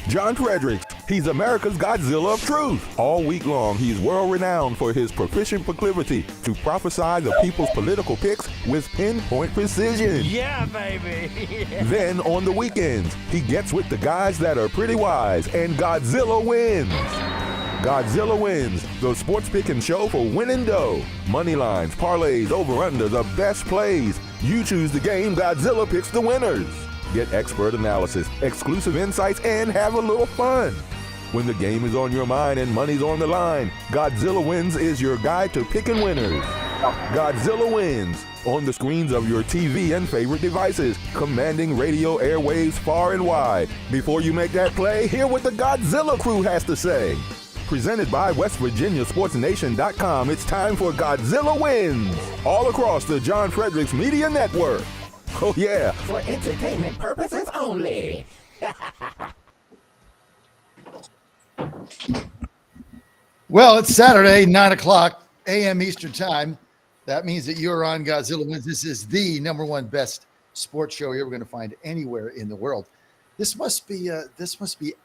John Fredericks, he's America's Godzilla of truth. All week long, he's world-renowned for his proficient proclivity to prophesy the people's political picks with pinpoint precision. Yeah, baby! Then, on the weekends, he gets with the guys that are pretty wise, and Godzilla wins. Godzilla Wins, the sports picking show for winning dough. Money lines, parlays, over-under, the best plays. You choose the game, Godzilla picks the winners. Get expert analysis, exclusive insights, and have a little fun. When the game is on your mind and money's on the line, Godzilla Wins is your guide to picking winners. Godzilla Wins, on the screens of your TV and favorite devices, commanding radio airwaves far and wide. Before you make that play, hear what the Godzilla crew has to say. Presented by WestVirginiaSportsNation.com, it's time for Godzilla Wins, all across the John Fredericks Media Network. Oh yeah. For entertainment purposes only. Well, it's Saturday, 9 o'clock a.m. Eastern Time. That means that you're on Godzilla Wins. This is the number one best sports show you're ever going to find anywhere in the world. This must be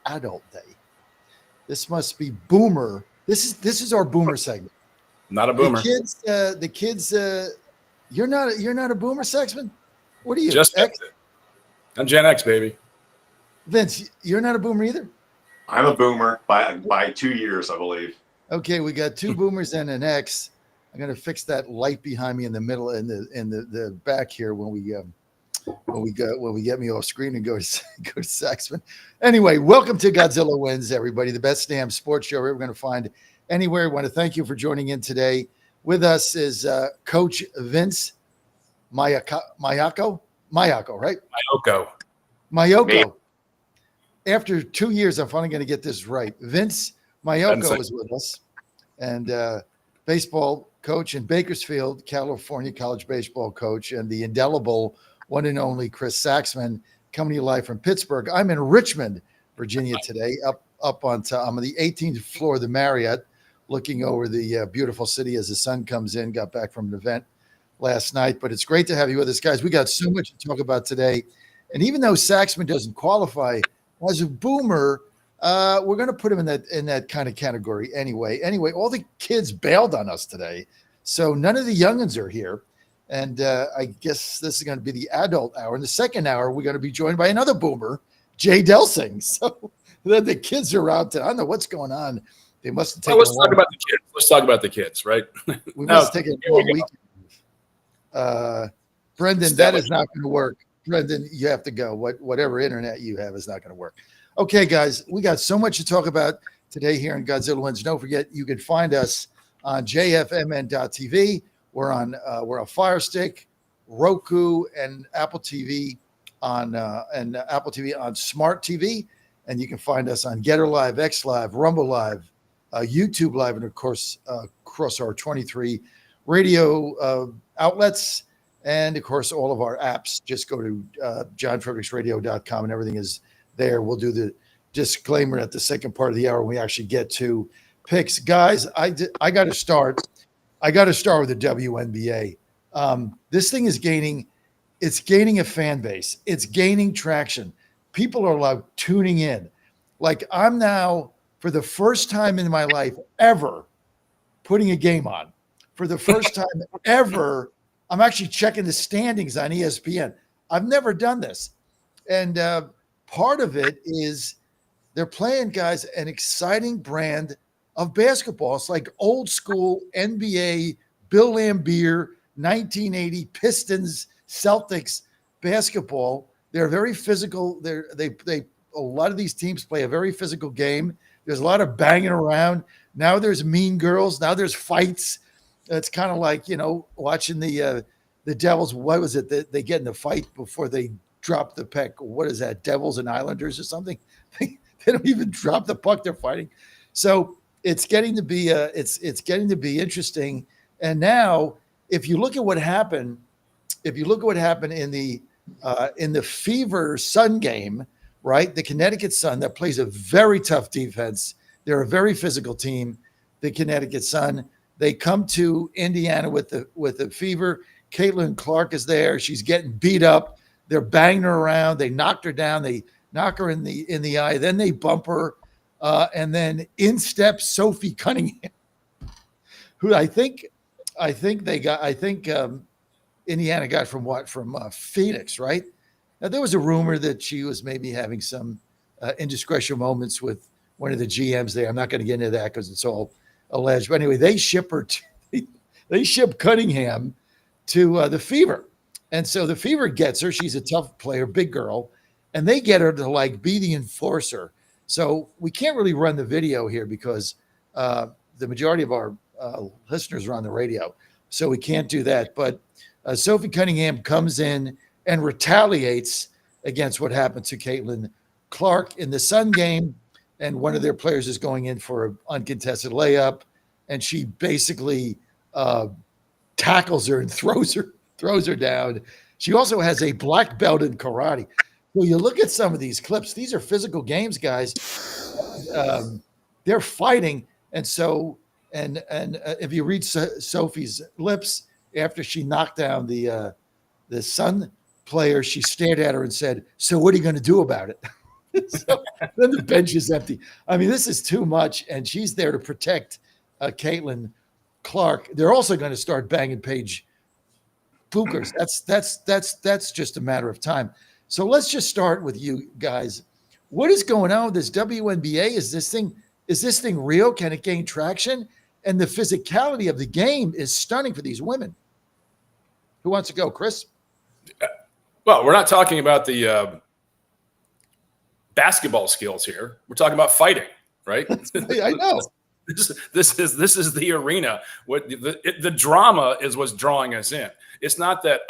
Adult Day. This must be Boomer. This is our Boomer segment. Not a Boomer. The kids. You're not a Boomer, Sexman. What are you? Just X? I'm Gen X, baby. Vince, you're not a Boomer either. I'm a Boomer by 2 years, I believe. Okay, we got two Boomers and an X. I'm gonna fix that light behind me in the middle and the back here when we get me off screen and go to Saxman. Anyway, welcome to Godzilla Wins, everybody. The best damn sports show we're going to find anywhere. I want to thank you for joining in today. With us is Coach Vince Mayako, right? Mayoko. After 2 years, I'm finally going to get this right. Vince Mayoko is with us, and baseball coach in Bakersfield, California, college baseball coach, and the indelible one and only Chris Saxman coming to you live from Pittsburgh. I'm in Richmond, Virginia today, up on top. I'm on the 18th floor of the Marriott, looking over the beautiful city as the sun comes in. Got back from an event last night, but it's great to have you with us, guys. We got so much to talk about today. And even though Saxman doesn't qualify as a Boomer, we're going to put him in that kind of category anyway. Anyway, all the kids bailed on us today, so none of the youngins are here. And I guess this is going to be the adult hour. In the second hour, we're going to be joined by another Boomer, Jay Delsing. So the kids are out there. I don't know what's going on. They must have taken. Let's talk about the kids. Let's talk about the kids, right? We must take a long weekend. Brendan, that is not going to work. Brendan, you have to go. Whatever internet you have is not going to work. Okay, guys, we got so much to talk about today here in Godzilla Wins. Don't forget, you can find us on jfmn.tv. We're on Fire Stick, Roku, and Apple TV on Smart TV, and you can find us on Getter Live, X Live, Rumble Live, YouTube Live, and of course across our 23 radio outlets, and of course all of our apps. Just go to johnfredericksradio.com, and everything is there. We'll do the disclaimer at the second part of the hour when we actually get to picks, guys. I got to start. I got to start with the WNBA. This thing is gaining a fan base. It's gaining traction. People are tuning in. Like, I'm now, for the first time in my life ever, putting a game on. For the first time ever, I'm actually checking the standings on ESPN. I've never done this. And part of it is they're playing, guys, an exciting brand of basketball. It's like old school NBA, Bill Laimbeer, 1980 Pistons, Celtics basketball. They're very physical. A lot of these teams play a very physical game. There's a lot of banging around. Now there's mean girls. Now there's fights. It's kind of like, watching the Devils. What was it? They get in the fight before they drop the puck. What is that? Devils and Islanders or something? They don't even drop the puck. They're fighting. So it's getting to be it's getting to be interesting. And now, if you look at what happened in the Fever Sun game, right? The Connecticut Sun that plays a very tough defense. They're a very physical team. The Connecticut Sun. They come to Indiana with the Fever. Caitlin Clark is there. She's getting beat up. They're banging her around. They knocked her down. They knock her in the eye. Then they bump her, and then in steps Sophie Cunningham, who I think Indiana got from what? From Phoenix, right? Now, there was a rumor that she was maybe having some indiscretion moments with one of the GMs there. I'm not going to get into that because it's all alleged. But anyway, they ship Cunningham to the Fever. And so the Fever gets her. She's a tough player, big girl. And they get her to like be the enforcer. So we can't really run the video here because the majority of our listeners are on the radio. So we can't do that. But Sophie Cunningham comes in and retaliates against what happened to Caitlin Clark in the Sun game. And one of their players is going in for an uncontested layup. And she basically tackles her and throws her down. She also has a black belt in karate. Well, you look at some of these clips, these are physical games, guys. They're fighting. And so, and if you read Sophie's lips after she knocked down the Sun player, she stared at her and said, "So what are you going to do about it?" So then the bench is empty. I mean, this is too much. And she's there to protect Caitlin Clark. They're also going to start banging Paige Buchers. That's just a matter of time. So let's just start with you guys. What is going on with this WNBA? Is this thing real? Can it gain traction? And the physicality of the game is stunning for these women. Who wants to go, Chris? Well, we're not talking about the basketball skills here. We're talking about fighting, right? I know. This is the arena. What the drama is what's drawing us in. It's not that,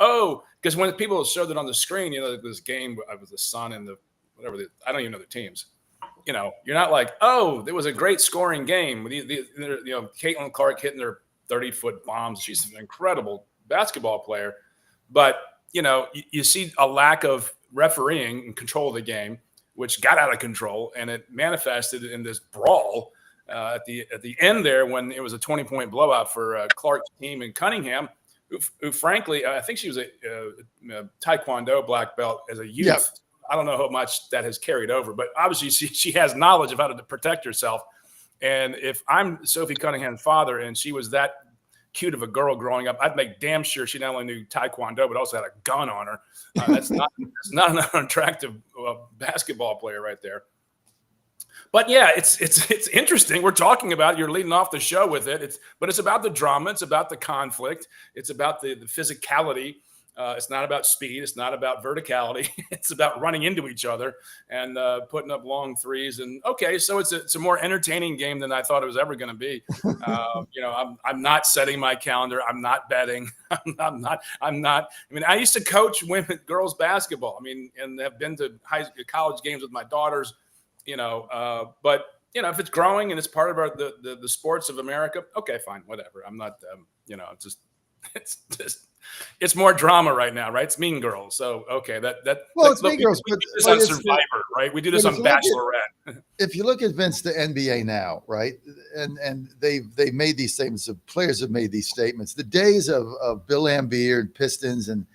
because when people showed it on the screen, this game with the Sun and I don't even know the teams. You're not like, there was a great scoring game with Caitlin Clark hitting their 30-foot bombs. She's an incredible basketball player, but you see a lack of refereeing and control of the game, which got out of control, and it manifested in this brawl at the end there when it was a 20-point blowout for Clark's team in Cunningham, who frankly, I think she was a Taekwondo black belt as a youth. Yep. I don't know how much that has carried over, but obviously she has knowledge of how to protect herself. And if I'm Sophie Cunningham's father and she was that cute of a girl growing up, I'd make damn sure she not only knew Taekwondo, but also had a gun on her. That's not an unattractive basketball player right there. But yeah, it's interesting. We're talking about it. You're leading off the show with it. But it's about the drama. It's about the conflict. It's about the physicality. It's not about speed. It's not about verticality. It's about running into each other and putting up long threes. And so it's a more entertaining game than I thought it was ever going to be. I'm not setting my calendar. I'm not betting. I'm not. I mean, I used to coach girls basketball. I mean, and have been to college games with my daughters. But if it's growing and it's part of the sports of America, okay, fine, whatever. I'm not. It's more drama right now, right? It's Mean Girls. So, okay, it's Mean Girls. We do this on Survivor, right? We do this on Bachelorette. If you look at Vince, the NBA now, right? And they've made these statements. The players have made these statements. The days of Bill Laimbeer and Pistons and,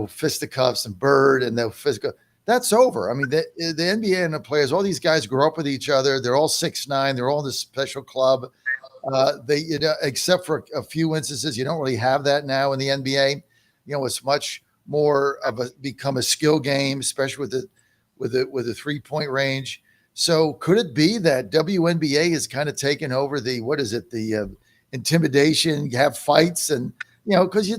fisticuffs and Bird and the physical, that's over. I mean, the NBA and the players, all these guys grow up with each other. They're all 6'9". They're all in this special club. Except for a few instances, you don't really have that now in the NBA. It's much more become a skill game, especially with the 3-point range. So could it be that WNBA is kind of taken over the intimidation, you have fights and, because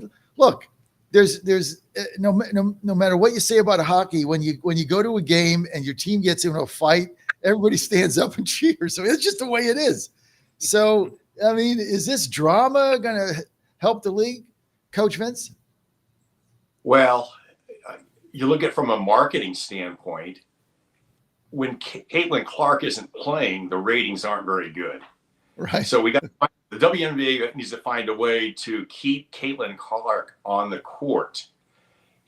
there's no matter what you say about hockey, when you go to a game and your team gets into a fight, everybody stands up and cheers. So it's just the way it is. So, I mean, is this drama going to help the league, Coach Vince? Well, you look at it from a marketing standpoint. When Caitlin Clark isn't playing, the ratings aren't very good. Right. So the WNBA needs to find a way to keep Caitlin Clark on the court.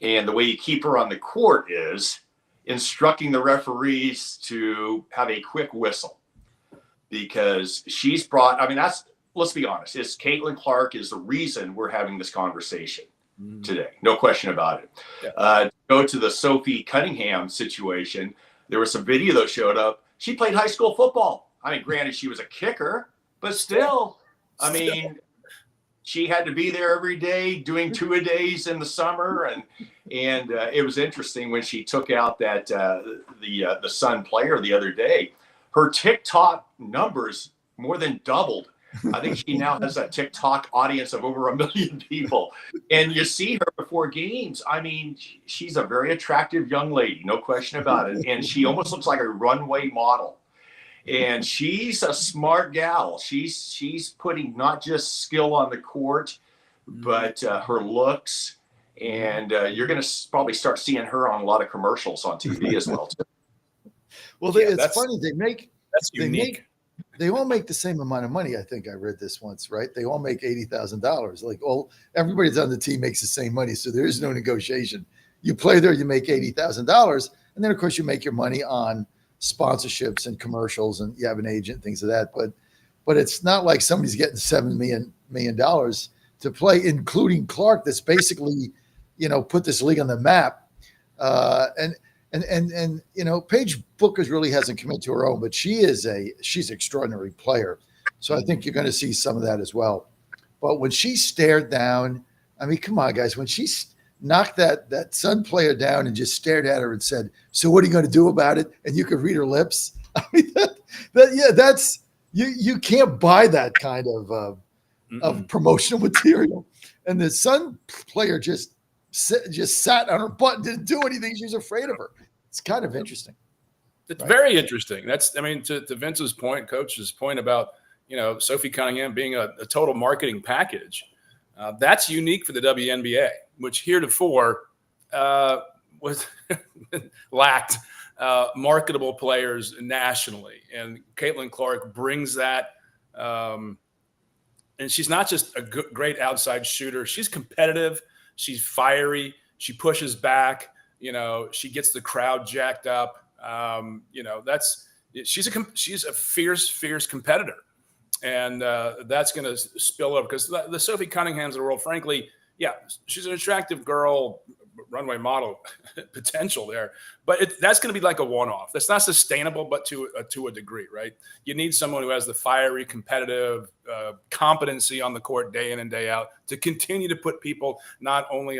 And the way you keep her on the court is instructing the referees to have a quick whistle. Because let's be honest, Caitlin Clark is the reason we're having this conversation. today. No question about it. Yeah. Go to the Sophie Cunningham situation. There was some video that showed up. She played high school football. I mean, granted, she was a kicker, but still, I mean, she had to be there every day doing two-a-days in the summer, and it was interesting when she took out that the Sun player the other day. Her TikTok numbers more than doubled. I think she now has a TikTok audience of over 1 million people, and you see her before games. I mean, she's a very attractive young lady, no question about it, and she almost looks like a runway model. And she's a smart gal. She's putting not just skill on the court, but her looks. And you're going to probably start seeing her on a lot of commercials on TV as well, too. Well, Yeah, it's funny. That's unique. They all make the same amount of money. I think I read this once, right? They all make $80,000. Like everybody that's on the team makes the same money, so there is no negotiation. You play there, you make $80,000, and then of course you make your money on sponsorships and commercials, and you have an agent, things of that. But it's not like somebody's getting $7 million to play, including Clark. That's basically, put this league on the map. And Paige Buchers really hasn't come into her own, but she's an extraordinary player. So I think you're going to see some of that as well. But when she stared down, I mean, come on, guys, when she knocked that Sun player down and just stared at her and said, "So what are you going to do about it?" And you could read her lips. I mean, that's you can't buy that kind of promotional material. And the Sun player just sat on her butt and didn't do anything. She was afraid of her. It's kind of interesting. It's very interesting. To Vince's point, Coach's point about, Sophie Cunningham being a total marketing package. That's unique for the WNBA, which heretofore was lacked marketable players nationally. And Caitlin Clark brings that. And she's not just a great outside shooter. She's competitive. She's fiery. She pushes back. She gets the crowd jacked up. She's a fierce competitor, and that's going to spill over because the Sophie Cunninghams of the world, frankly, yeah, she's an attractive girl, runway model potential there, but that's going to be like a one-off. That's not sustainable, but to a degree, right? You need someone who has the fiery, competitive competency on the court day in and day out to continue to put people not only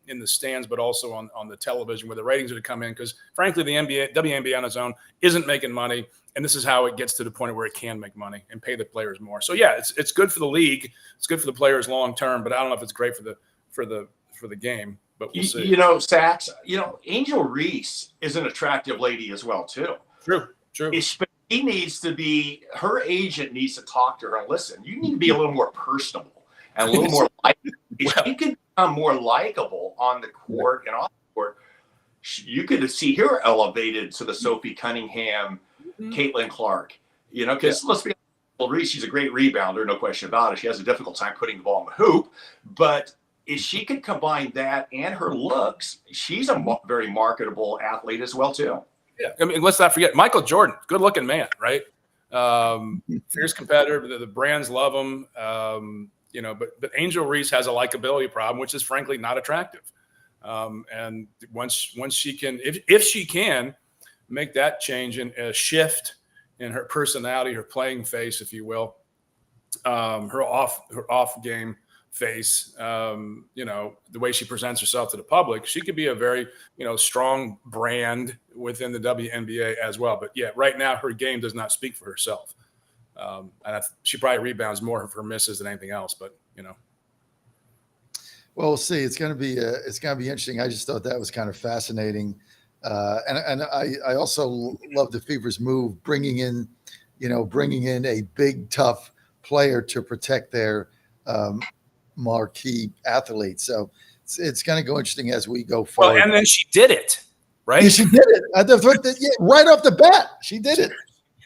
in the stands, but also on the television where the ratings are to come in. Because frankly, the WNBA on its own isn't making money. And this is how it gets to the point where it can make money and pay the players more. So yeah, it's good for the league. It's good for the players long term, but I don't know if it's great for the game. But we'll see. Sachs, Angel Reese is an attractive lady as well, too. True. He needs to be, her agent needs to talk to her and listen, you need to be a little more personable and a little more likable. If you can become more likable on the court and off the court, you could see her elevated to the Sophie Cunningham, Caitlin Clark, because let's be honest, Reese, she's a great rebounder, no question about it. She has a difficult time putting the ball in the hoop, but if she could combine that and her looks, she's a very marketable athlete as well, too. Yeah. I mean, let's not forget Michael Jordan, good looking man, right? Fierce competitor. The brands love him. But Angel Reese has a likability problem, which is frankly not attractive. And once she can, if she can make that change and a shift in her personality, her playing face, if you will, her off game face, the way she presents herself to the public, she could be a very, strong brand within the WNBA as well. But yeah, right now her game does not speak for herself. And she probably rebounds more of her misses than anything else, but Well, we'll see. It's going to be interesting. I just thought that was kind of fascinating. And I also love the Fever's move, bringing in a big, tough player to protect their, marquee athlete. So it's going to go interesting as we go forward. Well, and then she did it, right? Yeah, she did it. Right off the bat, she did it.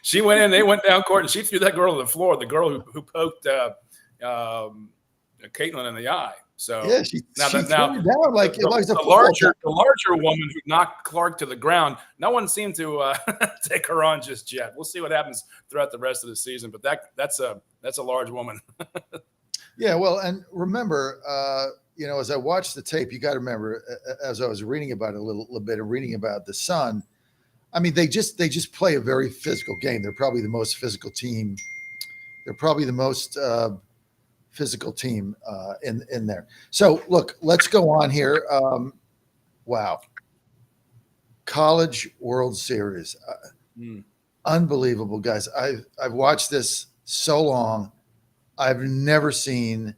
She went in, they went down court, and she threw that girl to the floor, the girl who poked Caitlin in the eye. So yeah, she threw her down like the larger woman who knocked Clark to the ground. No one seemed to take her on just yet. We'll see what happens throughout the rest of the season, but that's a large woman. Yeah, well, and remember, as I watched the tape, you got to remember, as I was reading about it a little bit and reading about the Sun. I mean, they just play a very physical game. They're probably the most physical team. They're probably the most physical team in there. So look, let's go on here. Wow, College World Series, unbelievable, guys. I've watched this so long. I've never seen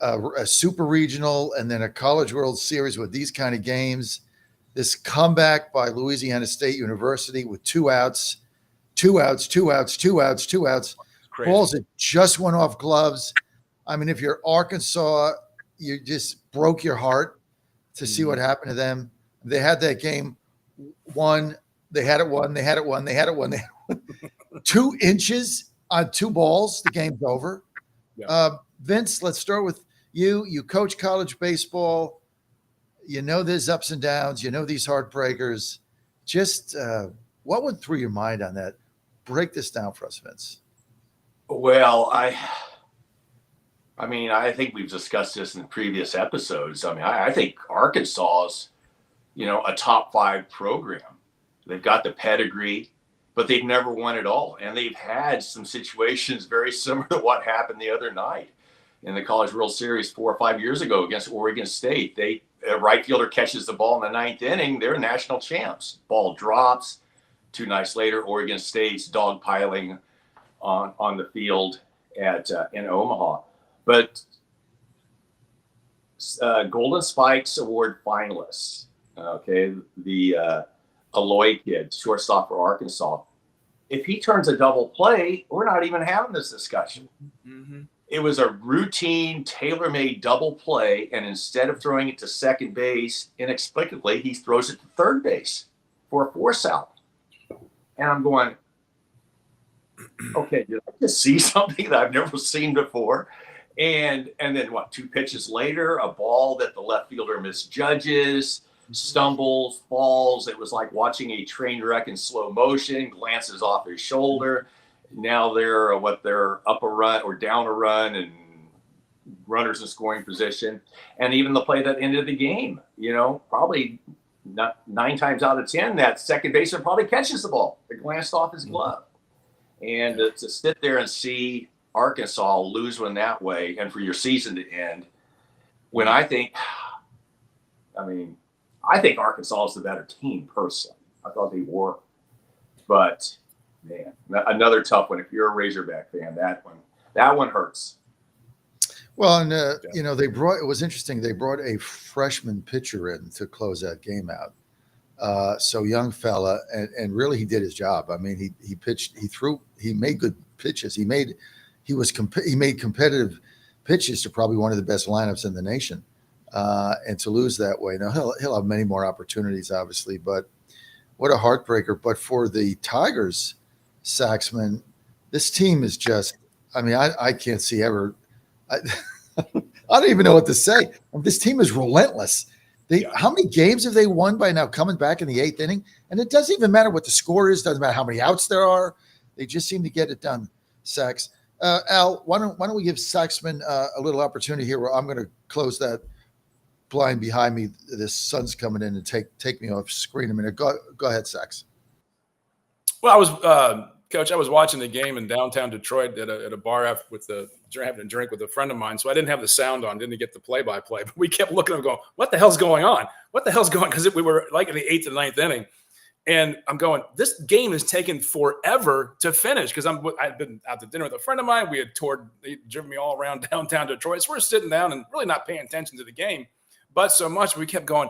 a super regional and then a College World Series with these kind of games. This comeback by Louisiana State University with two outs. Crazy. Balls that just went off gloves. I mean, if you're Arkansas, you just broke your heart to see what happened to them. They had that game won. They had it won. 2 inches on 2 balls. The game's over. Yeah. Vince, let's start with you. You coach college baseball. You know there's ups and downs. You know these heartbreakers. Just what went through your mind on that? Break this down for us, Vince. Well, I mean, I think we've discussed this in previous episodes. I mean, I think Arkansas is, a top 5 program. They've got the pedigree, but they've never won it all. And they've had some situations very similar to what happened the other night in the College World Series 4 or 5 years ago against Oregon State. A right fielder catches the ball in the 9th inning. They're national champs. Ball drops. 2 nights later, Oregon State's dogpiling on the field in Omaha. But Golden Spikes Award finalists, okay, the Aloy kid, shortstop for Arkansas. If he turns a double play, we're not even having this discussion. Mm-hmm. It was a routine, tailor-made double play, and instead of throwing it to second base, inexplicably, he throws it to third base for a force out. And I'm going, okay, did I just see something that I've never seen before? And then 2 pitches later, a ball that the left fielder misjudges, stumbles, falls. It was like watching a train wreck in slow motion, glances off his shoulder. Now they're up a run or down a run and runners in scoring position. And even the play that ended the game, probably not 9 times out of 10, that second baseman probably catches the ball. It glanced off his glove. And to sit there and see Arkansas lose one that way and for your season to end, when I think Arkansas is the better team personally. I thought they were. But, man, another tough one. If you're a Razorback fan, that one hurts. Well, and, it was interesting. They brought a freshman pitcher in to close that game out. So young fella, and really he did his job. I mean, he pitched, he made good pitches. He made competitive pitches to probably one of the best lineups in the nation. And to lose that way, now he'll have many more opportunities, obviously, but what a heartbreaker. But for the Tigers, Saxman, this team is just, I mean, I can't see ever. I don't even know what to say. This team is relentless. How many games have they won by now coming back in the 8th inning? And it doesn't even matter what the score is. Doesn't matter how many outs there are. They just seem to get it done, Sax. Al, why don't we give Saxman a little opportunity here where I'm going to close that blind behind me. The sun's coming in and take me off screen a minute. Go ahead, Sax. Well, I was Coach. I was watching the game in downtown Detroit at a bar having a drink with a friend of mine. So I didn't have the sound on, didn't get the play-by-play. But we kept looking and going, "What the hell's going on? What the hell's going?" Because we were like in the 8th and 9th inning, and I'm going, "This game has taken forever to finish." Because I'd been out to dinner with a friend of mine. We had driven me all around downtown Detroit. So we're sitting down and really not paying attention to the game. But so much we kept going,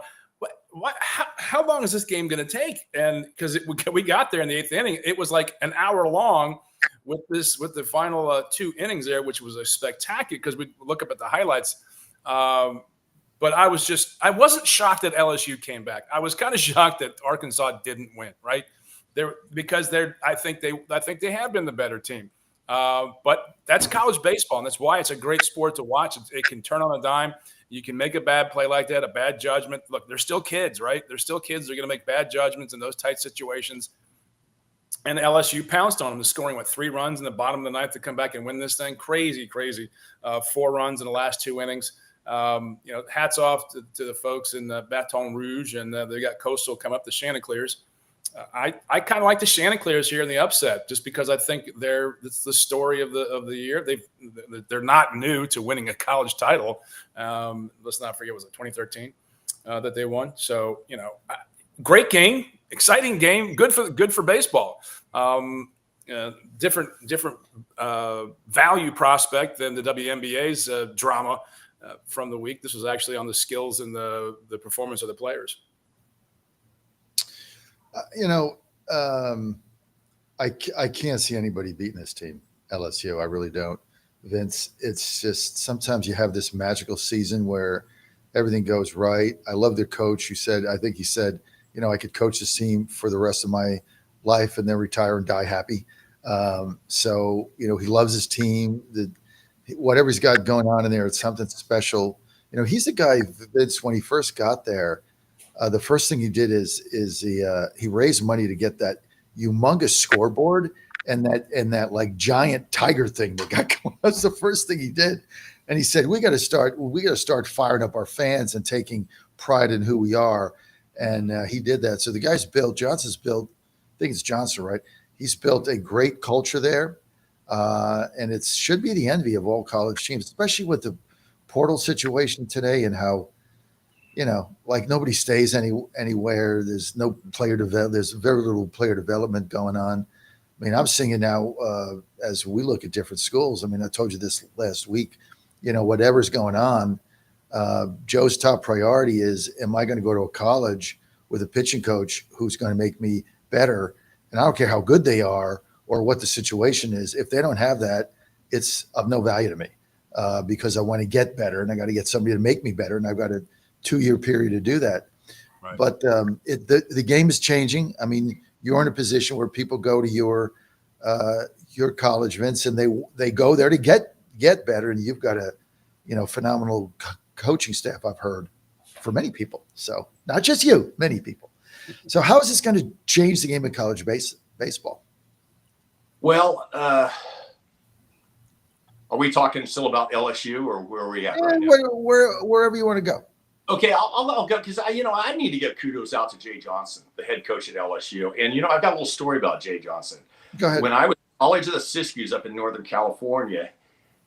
what? How long is this game going to take? And because we got there in the 8th inning, it was like an hour long with the final 2 innings there, which was a spectacular. Because we look up at the highlights, but I wasn't shocked that LSU came back. I was kind of shocked that Arkansas didn't win. Right I think they have been the better team. But that's college baseball, and that's why it's a great sport to watch. It can turn on a dime. You can make a bad play like that, a bad judgment. Look, they're still kids, right? They're still kids. They're going to make bad judgments in those tight situations. And LSU pounced on them, scoring, 3 runs in the bottom of the ninth to come back and win this thing. Crazy. 4 runs in the last 2 innings. Hats off to the folks in the Baton Rouge, and they got Coastal come up the Chanticleers. I kind of like the Chanticleers here in the upset, just because I think it's the story of the year. They're not new to winning a college title. Let's not forget, was it 2013 that they won? So great game, exciting game, good for baseball. Different value prospect than the WNBA's drama from the week. This was actually on the skills and the performance of the players. I can't see anybody beating this team, LSU. I really don't, Vince. It's just sometimes you have this magical season where everything goes right. I love their coach who said, I think he said, I could coach this team for the rest of my life and then retire and die happy. So he loves his team. Whatever he's got going on in there, it's something special. He's the guy, Vince, when he first got there. The first thing he did is he raised money to get that humongous scoreboard and that like giant tiger thing that got going. That's the first thing he did. And he said, we got to start firing up our fans and taking pride in who we are. And he did that. So the guy's Johnson's built, I think it's Johnson, right? He's built a great culture there. And it should be the envy of all college teams, especially with the portal situation today and how, like nobody stays anywhere. There's no player development. There's very little player development going on. I mean, I'm seeing it now as we look at different schools. I mean, I told you this last week, whatever's going on, Joe's top priority is, am I going to go to a college with a pitching coach who's going to make me better? And I don't care how good they are or what the situation is. If they don't have that, it's of no value to me because I want to get better and I got to get somebody to make me better. And I've got a 2-year period to do that. Right. But the game is changing. I mean, you're in a position where people go to your college, Vince, and they go there to get better. And you've got a, phenomenal coaching staff, I've heard, for many people. So not just you, many people. So how is this going to change the game of college baseball? Well, are we talking still about LSU or where are we at right now? Wherever you want to go. Okay, I'll go because I need to give kudos out to Jay Johnson, the head coach at LSU. And I've got a little story about Jay Johnson. Go ahead. When I was in college of the Siskiyous up in Northern California,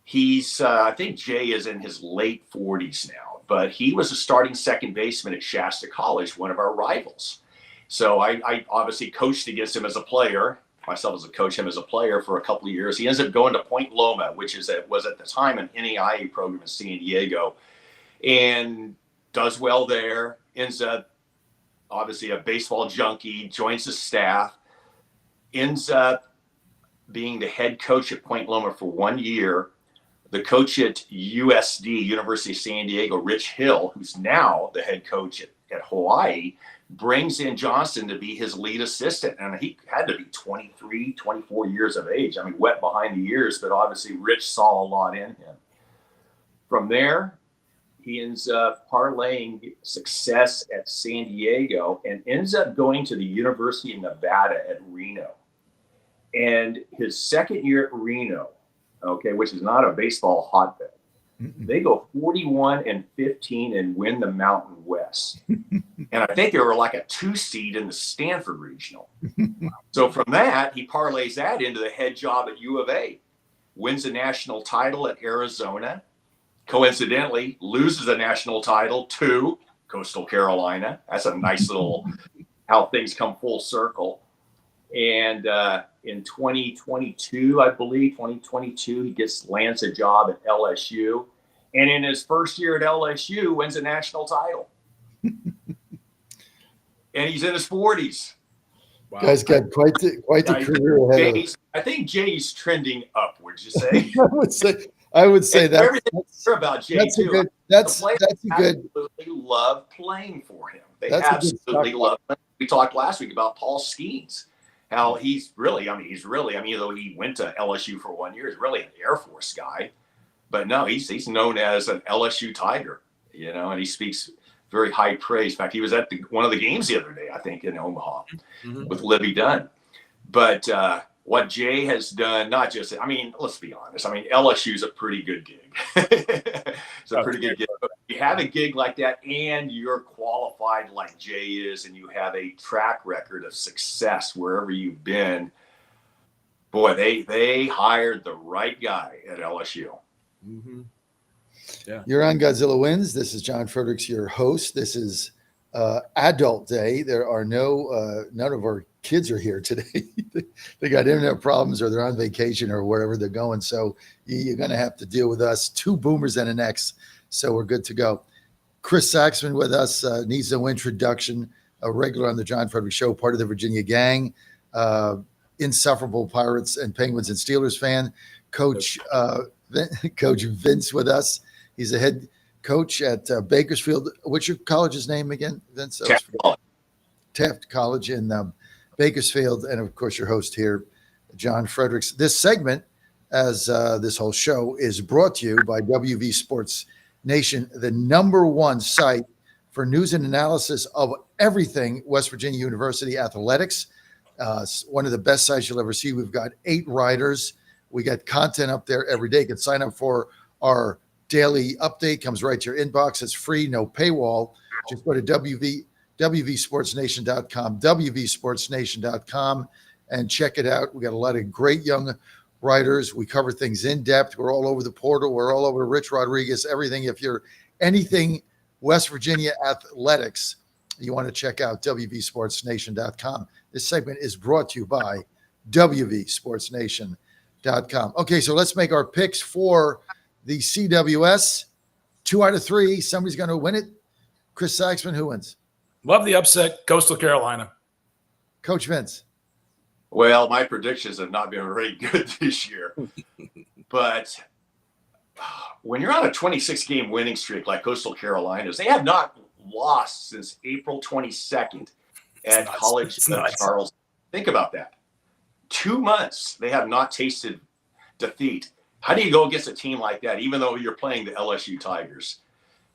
he's I think Jay is in his late 40s now, but he was a starting second baseman at Shasta College, one of our rivals. So I obviously coached against him as a player, myself as a coach, him as a player for a couple of years. He ends up going to Point Loma, which was at the time an NAIA program in San Diego, and does well there, ends up obviously a baseball junkie, joins the staff, ends up being the head coach at Point Loma for 1 year. The coach at USD, University of San Diego, Rich Hill, who's now the head coach at Hawaii, brings in Johnson to be his lead assistant. And he had to be 23, 24 years of age. I mean, wet behind the ears, but obviously Rich saw a lot in him. From there, he ends up parlaying success at San Diego and ends up going to the University of Nevada at Reno. And his second year at Reno, which is not a baseball hotbed, they go 41-15 and win the Mountain West. And I think they were like a 2 seed in the Stanford Regional. So from that, he parlays that into the head job at U of A, wins a national title at Arizona, coincidentally loses a national title to Coastal Carolina. That's a nice little how things come full circle. And in 2022, I believe, he lands a job at LSU. And in his first year at LSU, wins a national title. And he's in his 40s. Wow. Guy's got quite the career ahead of him. I think Jay's trending upwards, you say? I would say that everything about Jay that's too. A good, that's a good. Absolutely love playing for him. They absolutely love him. We talked last week about Paul Skeens, how he's really, though he went to LSU for 1 year, he's really an Air Force guy, but no, he's known as an LSU Tiger, and he speaks very high praise. In fact, he was at one of the games the other day, I think, in Omaha with Libby Dunn. But what Jay has done, not just, I mean, let's be honest. I mean, LSU is a pretty good gig. It's a pretty good gig. But you have a gig like that and you're qualified like Jay is, and you have a track record of success wherever you've been. Boy, they hired the right guy at LSU. Mm-hmm. Yeah. You're on Godzilla Wins. This is John Fredericks, your host. This is Adult Day. There are none of our kids are here today. They got internet problems, or they're on vacation, or wherever they're going. So you're going to have to deal with us. 2 boomers and an X. So we're good to go. Chris Saxman with us, needs no introduction. A regular on the John Fredericks Show, part of the Virginia gang. Insufferable Pirates and Penguins and Steelers fan. Coach Vince with us. He's a head coach at Bakersfield. What's your college's name again, Vince? Taft College in Bakersfield. And, of course, your host here, John Fredericks. This segment, as this whole show, is brought to you by WV Sports Nation, the #1 site for news and analysis of everything West Virginia University athletics. One of the best sites you'll ever see. We've got 8 writers. We got content up there every day. You can sign up for our daily update. Comes right to your inbox. It's free, no paywall. Just go to WVSportsNation.com, WVSportsNation.com, and check it out. We got a lot of great young writers. We cover things in depth. We're all over the portal. We're all over Rich Rodriguez, everything. If you're anything West Virginia athletics, you want to check out WVSportsNation.com. This segment is brought to you by WVSportsNation.com. Okay, so let's make our picks for the CWS. 2 out of 3. Somebody's going to win it. Chris Saxman, who wins? Love the upset, Coastal Carolina. Coach Vince. Well, my predictions have not been very good this year. But when you're on a 26-game winning streak like Coastal Carolina's, they have not lost since April 22nd at College of Charles. Think about that. 2 months they have not tasted defeat. How do you go against a team like that, even though you're playing the LSU Tigers?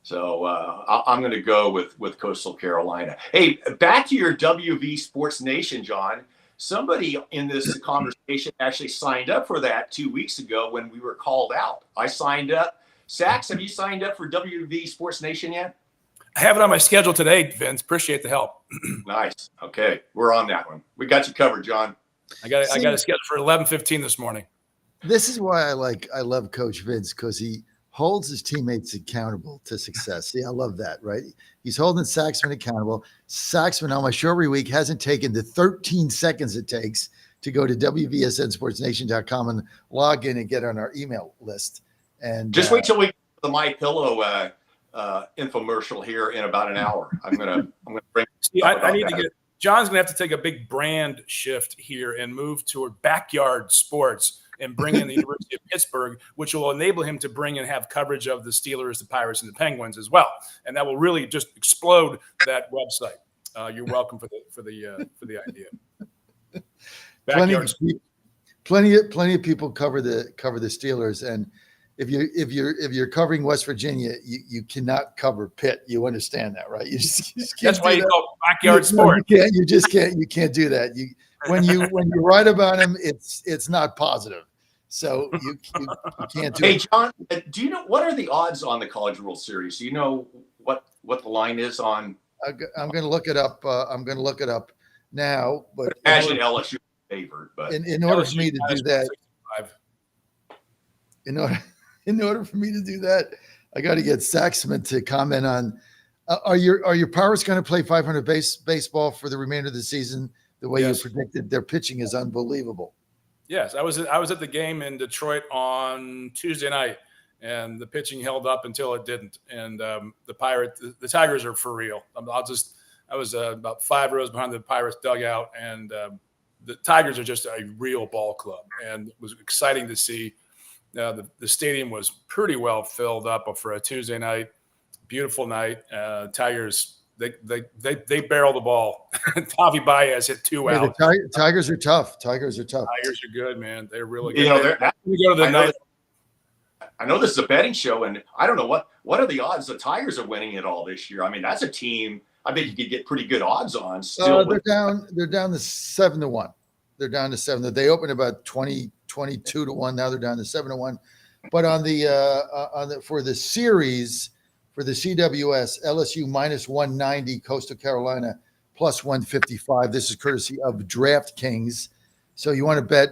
So I'm going to go with Coastal Carolina. Hey, back to your WV Sports Nation, John. Somebody in this conversation actually signed up for that 2 weeks ago when we were called out. I signed up. Sax, have you signed up for WV Sports Nation yet? I have it on my schedule today, Vince. Appreciate the help. Nice. Okay, we're on that one. We got you covered, John. I got it scheduled for 11:15 this morning. This is why I love Coach Vince, because he holds his teammates accountable to success. See, I love that, right? He's holding Saxman accountable. Saxman on my show every week hasn't taken the 13 seconds it takes to go to WVSNSportsNation.com and log in and get on our email list. And just wait till we get the My Pillow infomercial here in about an hour. I'm gonna bring. I need to get. John's gonna have to take a big brand shift here and move toward backyard sports and bring in the University of Pittsburgh, which will enable him to bring and have coverage of the Steelers, the Pirates, and the Penguins as well. And that will really just explode that website. You're welcome for the idea. Plenty of people cover the Steelers, and if you're covering West Virginia, you cannot cover Pitt. You understand that, right? You just can't. That's why you call it backyard sport. You can't do that. When you write about him, it's not positive. So you can't do it. Hey, John, do you know what are the odds on the College World Series? Do you know what the line is on? I'm going to look it up. I'm going to look it up now. But imagine LSU favored, but in order for me to do that, in order for me to do that, I got to get Saxman to comment on. Are your Pirates going to play 500 baseball for the remainder of the season? The way you predicted, their pitching is unbelievable. Yes, I was at the game in Detroit on Tuesday night, and the pitching held up until it didn't. And the Tigers are for real. I was about 5 rows behind the Pirates dugout, and the Tigers are just a real ball club. And it was exciting to see. The stadium was pretty well filled up for a Tuesday night. Beautiful night. Tigers. They barrel the ball. Tavi Baez hit 2 out. The Tigers are tough. Tigers are good, man. They're really good. You know, I know this is a betting show, and I don't know what are the odds the Tigers are winning it all this year. I mean, that's a team I bet you could get pretty good odds on. Still, they're down to 7-1. They're down to 7. They opened about 22 to 1. Now they're down to 7 to 1. But on the for the series for the CWS, LSU minus 190, Coastal Carolina plus 155. This is courtesy of DraftKings. So you want to bet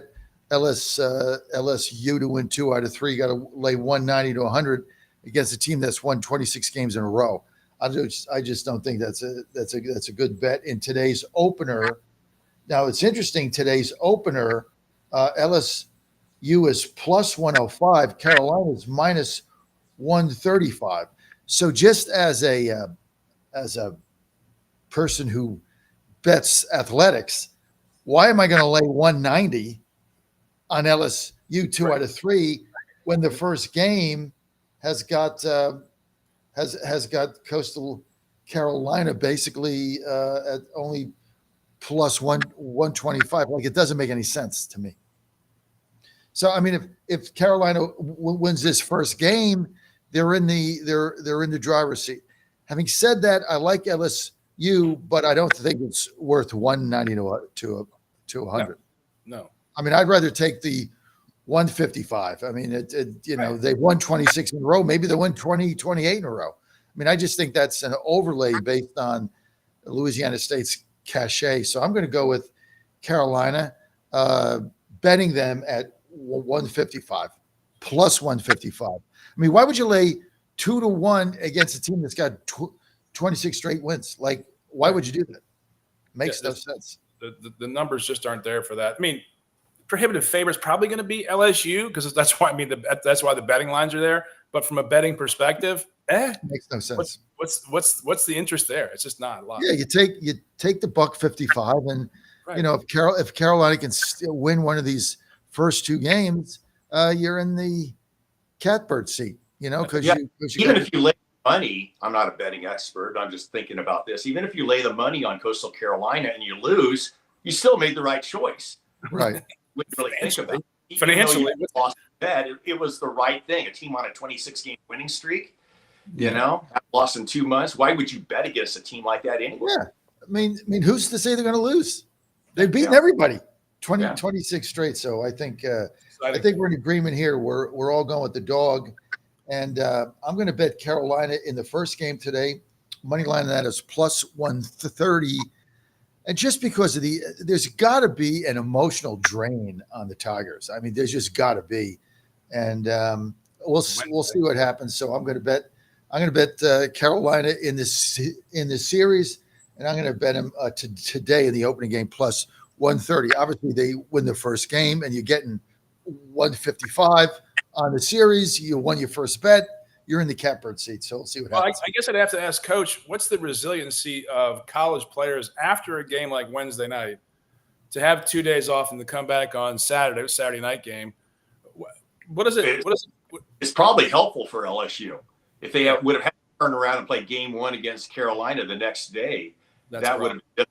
LSU to win 2 out of 3. You got to lay 190 to 100 against a team that's won 26 games in a row. I just don't think that's a good bet in today's opener. Now it's interesting. Today's opener, LSU is plus 105. Carolina is minus 135. So just as a person who bets athletics, why am I going to lay 190 on LSU 2 out of 3 when the first game has got Coastal Carolina basically at only plus 125? Like, it doesn't make any sense to me. So I mean, if Carolina wins this first game, they're in the driver's seat. Having said that, I like LSU, but I don't think it's worth 190 to 100. No. I mean, I'd rather take the 155. I mean, they've won 26 in a row. Maybe they win 28 in a row. I mean, I just think that's an overlay based on Louisiana State's cachet. So I'm going to go with Carolina, betting them at 155 plus 155. I mean, why would you lay 2 to 1 against a team that's got 26 straight wins? Like, why would you do that? Makes no sense. The numbers just aren't there for that. I mean, prohibitive favorite is probably going to be LSU because that's why that's why the betting lines are there. But from a betting perspective, makes no sense. What's the interest there? It's just not a lot. Yeah, you take the $1.55, and right. If Carolina can still win one of these first 2 games, you're in the catbird seat. Because even if you lay money, I'm not a betting expert. I'm just thinking about this. Even if you lay the money on Coastal Carolina and you lose, you still made the right choice. Right. When you really think about it. Financially, you lost the bet, it was the right thing. A team on a 26-game winning streak, lost in 2 months. Why would you bet against a team like that anyway? Yeah. I mean, who's to say they're going to lose? They've beaten everybody 26 straight. So I think we're in agreement here. We're all going with the dog. And I'm going to bet Carolina in the first game today. Money line on that is plus 130. And just because of there's got to be an emotional drain on the Tigers. I mean, there's just got to be. And we'll see what happens. So I'm going to bet Carolina in this series, and I'm going to bet them today in the opening game plus 130. Obviously, they win the first game, and you're getting 155 on the series. You won your first bet. You're in the catbird seat, so we'll see what happens. I guess I'd have to ask Coach, what's the resiliency of college players after a game like Wednesday night to have 2 days off and to come back on Saturday night game? What is it? It's probably helpful for LSU. If they would have had to turn around and play game 1 against Carolina the next day, that would have been,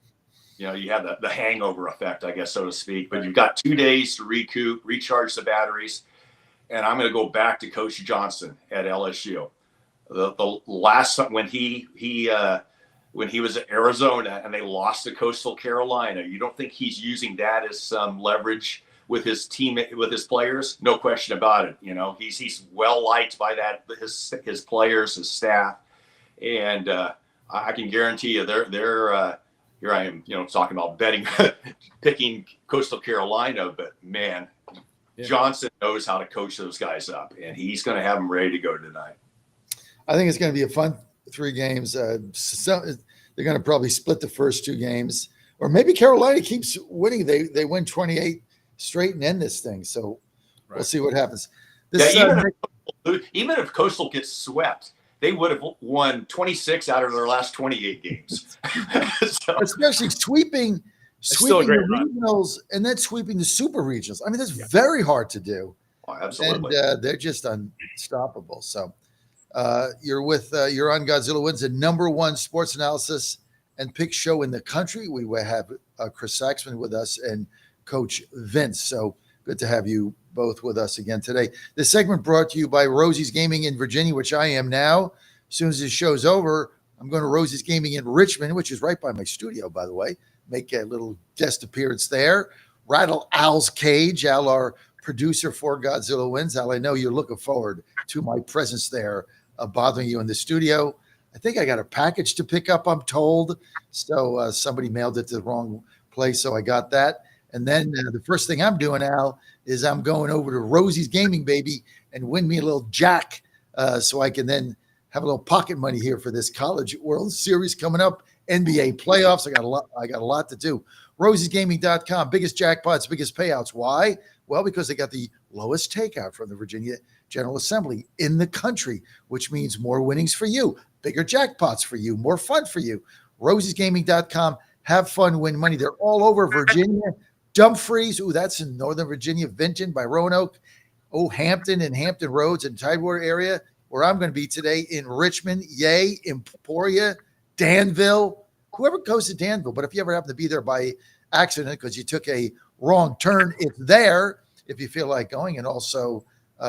you have the hangover effect, I guess, so to speak. But you've got 2 days to recoup, recharge the batteries. And I'm going to go back to Coach Johnson at LSU. The last when he was at Arizona and they lost to Coastal Carolina, you don't think he's using that as some leverage with his team, with his players? No question about it. He's well liked by his players, his staff, and I can guarantee you they're here I am, talking about betting, picking Coastal Carolina, but man. Yeah. Johnson knows how to coach those guys up, and he's going to have them ready to go tonight. I think it's going to be a fun 3 games. They're going to probably split the first 2 games, or maybe Carolina keeps winning. They win 28 straight and end this thing. So we'll see what happens. Even if Coastal gets swept, they would have won 26 out of their last 28 games. Especially sweeping the regionals and then sweeping the super regionals. I mean, that's very hard to do. Oh, absolutely. And they're just unstoppable. So you're on Godzilla Wins, the #1 sports analysis and pick show in the country. We will have Chris Saxman with us and Coach Vince. So good to have you both with us again today. This segment brought to you by Rosie's Gaming in Virginia, which I am now. As soon as this show's over, I'm going to Rosie's Gaming in Richmond, which is right by my studio, by the way. Make a little guest appearance there. rattle Al's cage. Al, our producer for Godzilla Wins. Al, I know you're looking forward to my presence there, bothering you in the studio. I think I got a package to pick up, I'm told. So somebody mailed it to the wrong place, so I got that. And then the first thing I'm doing, Al, is I'm going over to Rosie's Gaming, baby, and win me a little jack so I can then have a little pocket money here for this College World Series coming up, NBA playoffs. I got a lot to do. Rosie'sGaming.com, biggest jackpots, biggest payouts. Why? Well, because they got the lowest takeout from the Virginia General Assembly in the country, which means more winnings for you, bigger jackpots for you, more fun for you. Rosie'sGaming.com. Have fun, win money. They're all over Virginia. Dumfries, ooh, that's in Northern Virginia. Vinton by Roanoke. Oh, Hampton and Hampton Roads and Tidewater area, where I'm going to be today in Richmond. Yay, Emporia, Danville. Whoever goes to Danville, but if you ever happen to be there by accident because you took a wrong turn, it's there if you feel like going. And also,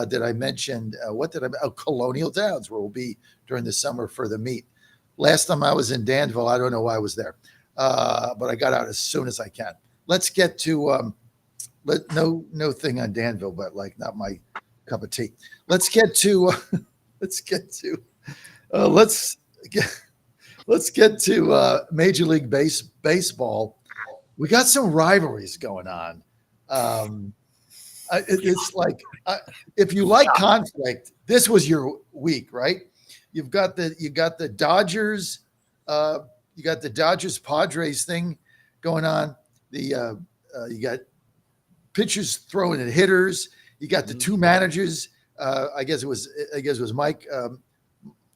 did I mention, Colonial Downs, where we'll be during the summer for the meet. Last time I was in Danville, I don't know why I was there, but I got out as soon as I can. Let's get to no thing on Danville, but like not my cup of tea. Let's get to Major League Baseball. We got some rivalries going on. It's like if you like conflict, this was your week, right? You got the Dodgers, you got the Dodgers Padres thing going on. You got pitchers throwing at hitters. You got the two managers. I guess it was Mike.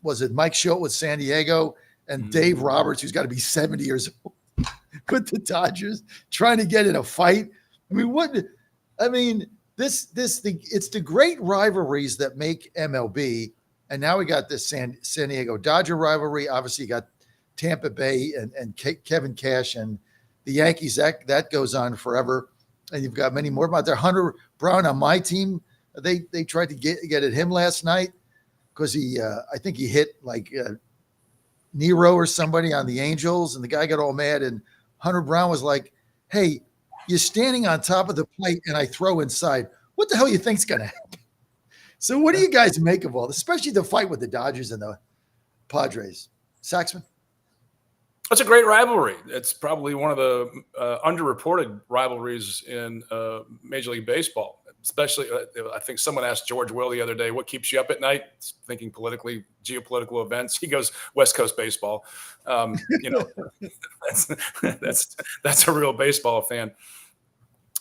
Was it Mike Schultz with San Diego and Dave Roberts, who's got to be 70 years old, with the Dodgers trying to get in a fight? It's the great rivalries that make MLB. And now we got this San Diego Dodger rivalry. Obviously, you got Tampa Bay and Kevin Cash and the Yankees. That goes on forever. And you've got many more. About there, Hunter Brown on my team. They tried to get at him last night because I think he hit like Nero or somebody on the Angels, and the guy got all mad. And Hunter Brown was like, "Hey, you're standing on top of the plate, and I throw inside. What the hell you think's going to happen?" So what do you guys make of all this, especially the fight with the Dodgers and the Padres? Saxman? It's a great rivalry. It's probably one of the underreported rivalries in Major League Baseball. Especially, I think someone asked George Will the other day, "What keeps you up at night?" Thinking politically, geopolitical events. He goes, "West Coast baseball." That's a real baseball fan.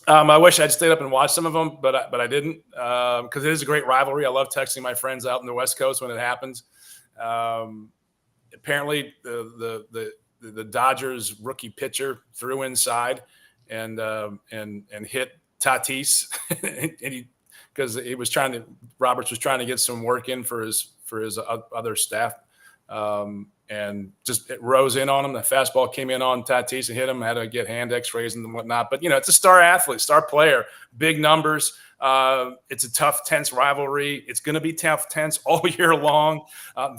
I wish I'd stayed up and watched some of them, but I didn't because it is a great rivalry. I love texting my friends out in the West Coast when it happens. Apparently, the Dodgers rookie pitcher threw inside and hit Tatis, and Roberts was trying to get some work in for his other staff, and just it rose in on him. The fastball came in on Tatis and hit him. Had to get hand X-rays and whatnot. But it's a star athlete, star player, big numbers. It's a tough, tense rivalry. It's going to be tough, tense all year long.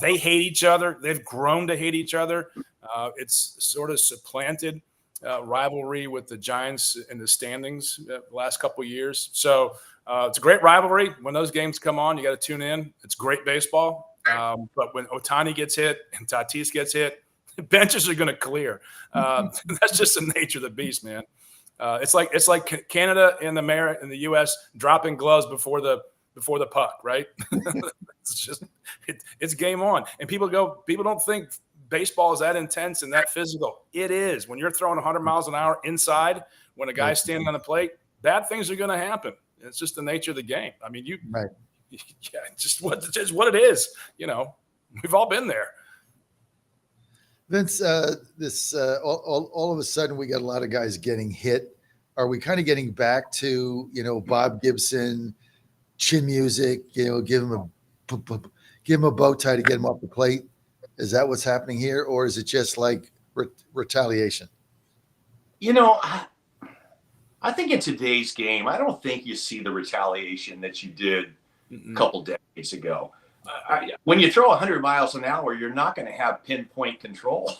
They hate each other. They've grown to hate each other. It's sort of supplanted rivalry with the Giants in the standings the last couple of years. So it's a great rivalry. When those games come on, you got to tune in. It's great baseball. But when Ohtani gets hit and Tatis gets hit, benches are going to clear. That's just the nature of the beast, man. It's like Canada and the U.S. dropping gloves before the puck, right? It's game on. And people don't think baseball is that intense and that physical. It is. When you're throwing 100 miles an hour inside, when a guy's standing on the plate, bad things are going to happen. It's just the nature of the game. I mean, right. Yeah, just what it is. We've all been there. Vince, all of a sudden we got a lot of guys getting hit. Are we kind of getting back to Bob Gibson, chin music? Give him a bow tie to get him off the plate. Is that what's happening here, or is it just like retaliation? I think in today's game, I don't think you see the retaliation that you did a couple decades ago. When you throw 100 miles an hour, you're not going to have pinpoint control.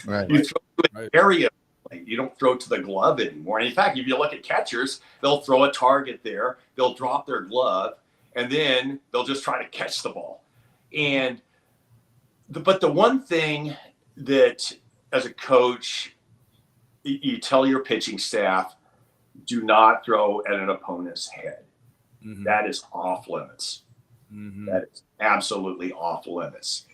Right. You throw to an area. You don't throw to the glove anymore. And in fact, if you look at catchers, they'll throw a target there, they'll drop their glove, and then they'll just try to catch the ball. And but the one thing that as a coach, you tell your pitching staff, do not throw at an opponent's head. Mm-hmm. That is off limits. Mm-hmm. That is absolutely off limits.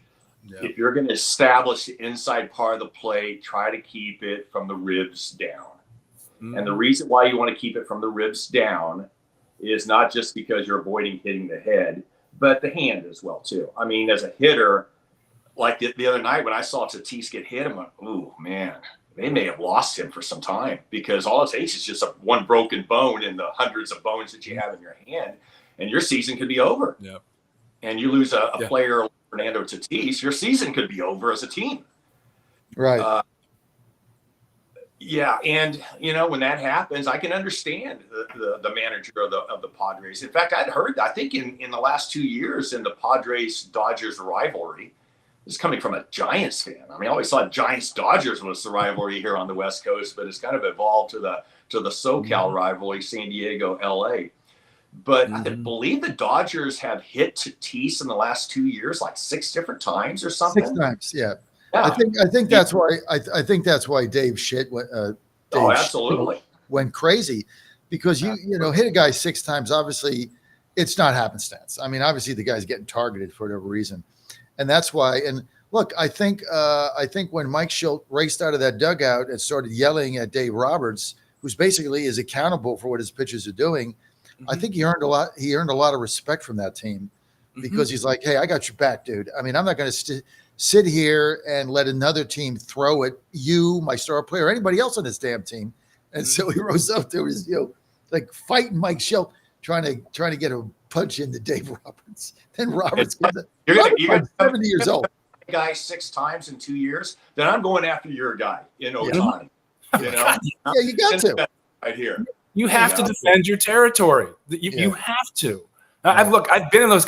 Yep. If you're going to establish the inside part of the plate, try to keep it from the ribs down. Mm-hmm. And the reason why you want to keep it from the ribs down is not just because you're avoiding hitting the head, but the hand as well, too. I mean, as a hitter, like the other night when I saw Tatis get hit, I'm like, ooh, man, they may have lost him for some time, because all it takes is just one broken bone in the hundreds of bones that you have in your hand, and your season could be over. Yep. And you lose a player like Fernando Tatis, your season could be over as a team. Right. Yeah, and when that happens, I can understand the manager of the Padres. In fact, I'd heard, I think in the last 2 years in the Padres-Dodgers rivalry, this is coming from a Giants fan. I mean, I always thought Giants-Dodgers was the rivalry here on the West Coast, but it's kind of evolved to the SoCal rivalry, San Diego, LA. But I believe the Dodgers have hit Tatis in the last 2 years, like 6 different times or something. 6 times, yeah. I think that's why I think that's why Dave Shit went. Absolutely went crazy, because you hit a guy 6 times. Obviously, it's not happenstance. I mean, obviously the guy's getting targeted for whatever reason, and that's why. And look, I think when Mike Schilt raced out of that dugout and started yelling at Dave Roberts, who's basically is accountable for what his pitchers are doing, I think he earned a lot. He earned a lot of respect from that team, because he's like, hey, I got your back, dude. I mean, I'm not going to sit here and let another team throw at you, my star player, anybody else on this damn team. And so he rose up to his, like fighting Mike Schilt, trying to get a punch into Dave Roberts. Then Roberts gets it. You're 70 years old. Guy 6 times in 2 years, then I'm going after your guy in Ohtani. Yeah, you got to. Right here. You have to defend your territory. You have to. I've been in those.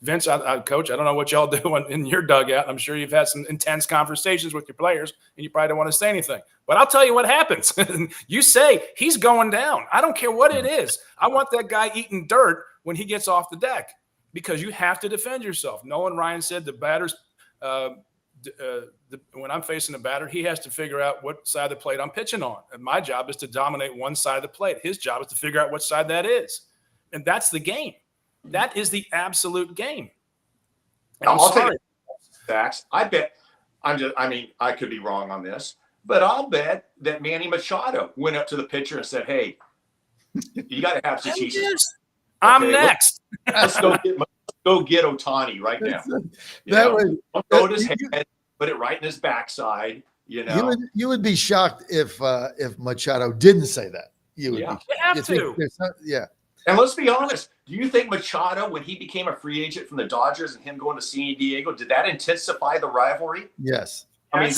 Vince, Coach, I don't know what y'all do in your dugout. I'm sure you've had some intense conversations with your players, and you probably don't want to say anything. But I'll tell you what happens. You say, he's going down. I don't care what it is. I want that guy eating dirt when he gets off the deck, because you have to defend yourself. Nolan Ryan said the batters, when I'm facing a batter, he has to figure out what side of the plate I'm pitching on. And my job is to dominate one side of the plate. His job is to figure out which side that is. And that's the game. That is the absolute game. I'll take facts. I bet I could be wrong on this, but I'll bet that Manny Machado went up to the pitcher and said, hey, you got to have some cheese. I'm next. Let's go get Ohtani right now. Don't go to his head, put it right in his backside. You would be shocked if Machado didn't say that. You would. You have to. Yeah. And let's be honest. Do you think Machado, when he became a free agent from the Dodgers and him going to San Diego, did that intensify the rivalry? Yes. I mean,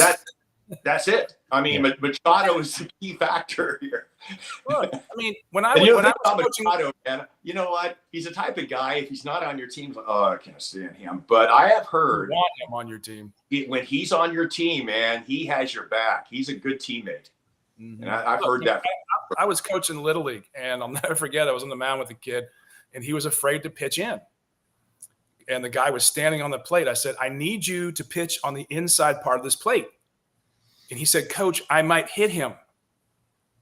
that's it. I mean, Machado is the key factor here. Look, I mean, when I was coaching Machado, man, you know what? He's the type of guy, if he's not on your team, like, I can't stand him. But I have heard, you want him on your team. When he's on your team, man, he has your back. He's a good teammate. And I've heard that. I was coaching Little League, and I'll never forget, I was on the mound with a kid, and he was afraid to pitch in. And the guy was standing on the plate. I said, I need you to pitch on the inside part of this plate. And he said, Coach, I might hit him.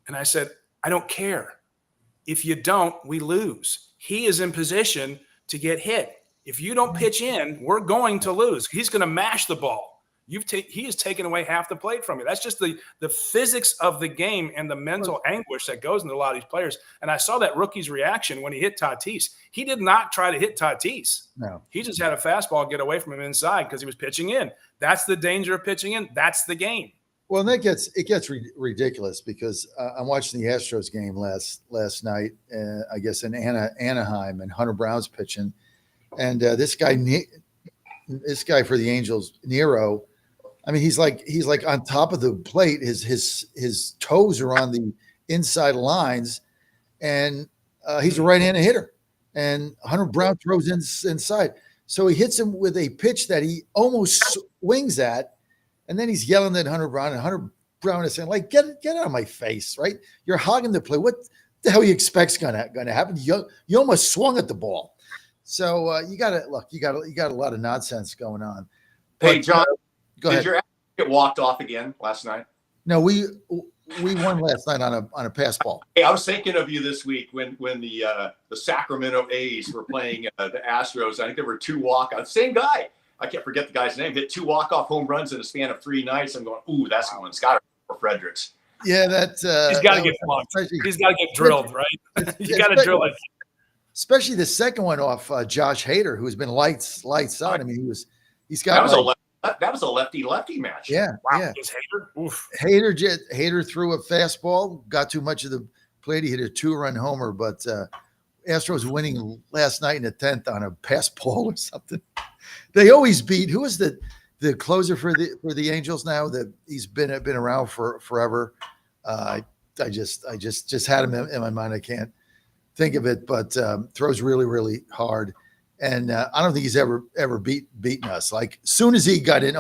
And I said, I don't care. If you don't, we lose. He is in position to get hit. If you don't pitch in, we're going to lose. He's going to mash the ball. He has taken away half the plate from you. That's just the physics of the game and the mental anguish that goes into a lot of these players. And I saw that rookie's reaction when he hit Tatis. He did not try to hit Tatis. No. He just had a fastball get away from him inside because he was pitching in. That's the danger of pitching in. That's the game. Well, and it gets ridiculous, because I'm watching the Astros game last night, I guess in Anaheim, and Hunter Brown's pitching, and this guy for the Angels, Nero. I mean, he's like on top of the plate. His toes are on the inside lines, and he's a right-handed hitter. And Hunter Brown throws inside, so he hits him with a pitch that he almost swings at, and then he's yelling at Hunter Brown. And Hunter Brown is saying, like, get out of my face, right? You're hogging the play. What the hell you expect's gonna happen? You almost swung at the ball. So you got a lot of nonsense going on. Hey, But, John, go ahead. did your ass get walked off again last night? No, we won last night on a pass ball. Hey, I was thinking of you this week when the Sacramento A's were playing the Astros. I think there were 2 walk-offs. Same guy. I can't forget the guy's name. Hit 2 walk-off home runs in a span of 3 nights. I'm going, ooh, that's one. It's got to be for Fredericks. Yeah, he's got to get plugged. He's got to get drilled, right? You got to drill it. Especially the second one off Josh Hader, who's been lights out. I mean, he's got that was a lefty match. Yeah, wow, yeah. is Hader? Oof. Hader threw a fastball, got too much of the plate. He hit a 2-run homer, but Astros winning last night in the 10th on a pass ball or something. They always beat. Who is the closer for the Angels now? That he's been around for forever. I just had him in my mind. I can't think of it, but throws really, really hard. And I don't think he's ever beaten us. Like, soon as he got in,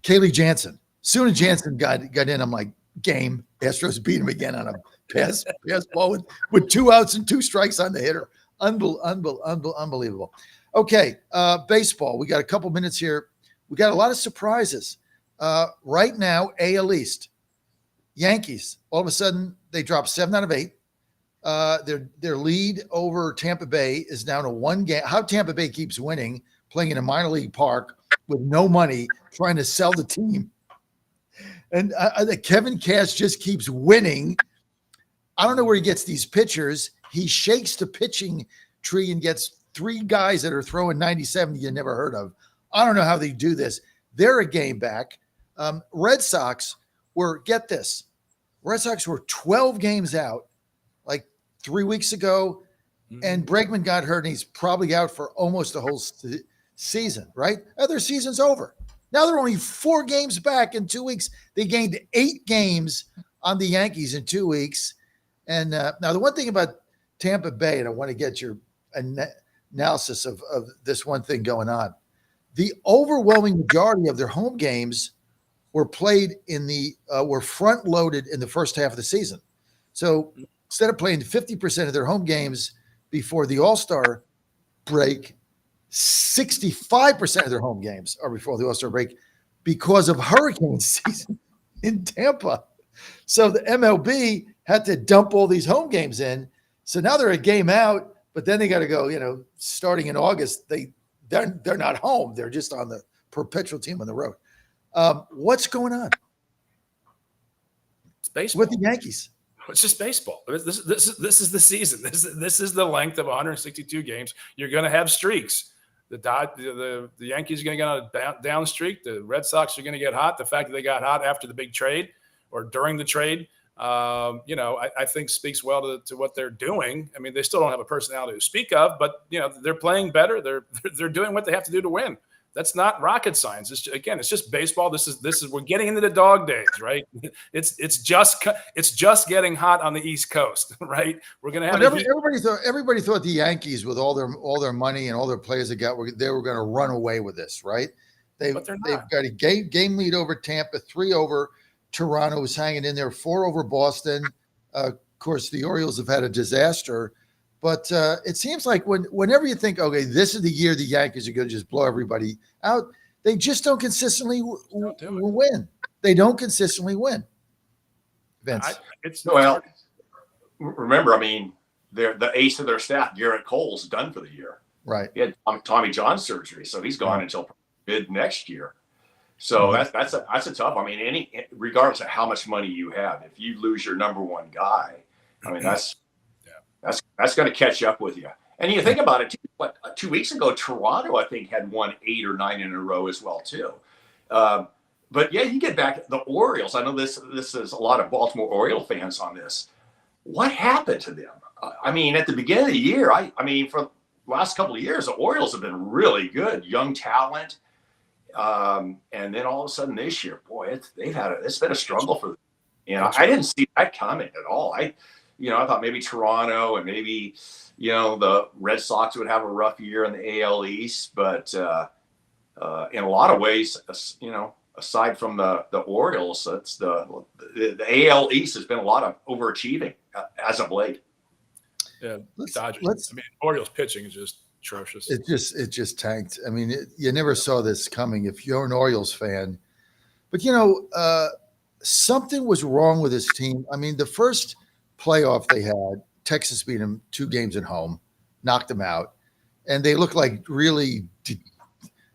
Kaylee Jansen. Soon as Jansen got in, I'm like, game. Astros beat him again on a pass ball with 2 outs and 2 strikes on the hitter. Unbelievable. Okay, baseball. We got a couple minutes here. We got a lot of surprises. Right now, AL East. Yankees, all of a sudden, they dropped 7 out of 8. Their lead over Tampa Bay is down to 1 game. How Tampa Bay keeps winning, playing in a minor league park with no money, trying to sell the team. And Kevin Cash just keeps winning. I don't know where he gets these pitchers. He shakes the pitching tree and gets 3 guys that are throwing 97 you never heard of. I don't know how they do this. They're a game back. Red Sox were, get this, Red Sox were 12 games out like 3 weeks ago, and Bregman got hurt, and he's probably out for almost the whole season, right? Their season's over. Now they're only 4 games back in 2 weeks. They gained 8 games on the Yankees in 2 weeks. And now the one thing about Tampa Bay, and I want to get your analysis of this one thing going on, the overwhelming majority of their home games were played were front loaded in the first half of the season. So instead of playing 50% of their home games before the All-Star break, 65% of their home games are before the All-Star break because of hurricane season in Tampa. So the MLB had to dump all these home games in. So now they're a game out, but then they got to go, starting in August, they're not home. They're just on the perpetual team on the road. What's going on? It's baseball with the Yankees. It's just baseball. This is the season. This is the length of 162 games. You're going to have streaks. The Yankees are going to get on a down streak. The Red Sox are going to get hot. The fact that they got hot after the big trade or during the trade, I think speaks well to what they're doing. I mean, they still don't have a personality to speak of, but they're playing better. They're doing what they have to do to win. That's not rocket science. It's just baseball. This is we're getting into the dog days, right? It's just getting hot on the East Coast, right? We're gonna have everybody thought the Yankees, with all their money and all their players they were going to run away with this, right? They've got a game lead over Tampa, 3 over Toronto, who's hanging in there, 4 over Boston. Of course, the Orioles have had a disaster. But it seems like whenever you think, okay, this is the year the Yankees are going to just blow everybody out, they just don't consistently win. They don't consistently win. Vince. Remember, I mean, the ace of their staff, Garrett Cole's done for the year. Right. He had Tommy John surgery, so he's gone until mid next year. So that's a tough. I mean, regardless of how much money you have, if you lose your number 1 guy, I mean that's going to catch up with you. And you think about it, too, 2 weeks ago, Toronto, I think, had won 8 or 9 in a row as well, too. But, yeah, you get back the Orioles. I know this is a lot of Baltimore Oriole fans on this. What happened to them? I mean, at the beginning of the year, I mean, for the last couple of years, the Orioles have been really good, young talent. And then all of a sudden this year, boy, it's been a struggle for them. And I didn't see that coming at all. I thought maybe Toronto and maybe, the Red Sox would have a rough year in the AL East, but in a lot of ways, aside from the Orioles, it's the AL East has been a lot of overachieving as of late. Yeah, Let's I mean, Orioles pitching is just atrocious. it just tanked. I mean, you never saw this coming if you're an Orioles fan. But something was wrong with this team. I mean, the first playoff they had, Texas beat them 2 games at home, knocked them out, and they looked like really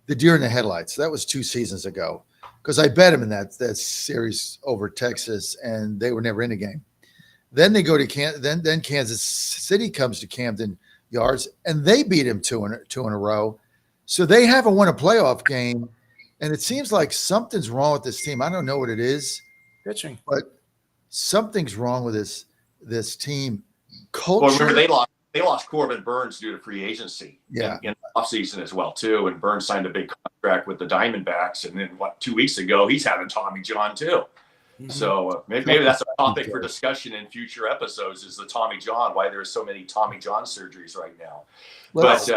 the deer in the headlights. That was 2 seasons ago, because I bet them in that series over Texas, and they were never in a game. Then they go to then Kansas City comes to Camden Yards, and they beat him two in a row. So they haven't won a playoff game, and it seems like something's wrong with this team. I don't know what it is, Pitching, but something's wrong with this team. Culture. Well, remember they lost Corbin Burns due to free agency. Yeah. In the offseason as well too, and Burns signed a big contract with the Diamondbacks, and then 2 weeks ago he's having Tommy John too. Mm-hmm. So maybe that's a topic for discussion in future episodes, is the Tommy John, why there's so many Tommy John surgeries right now. But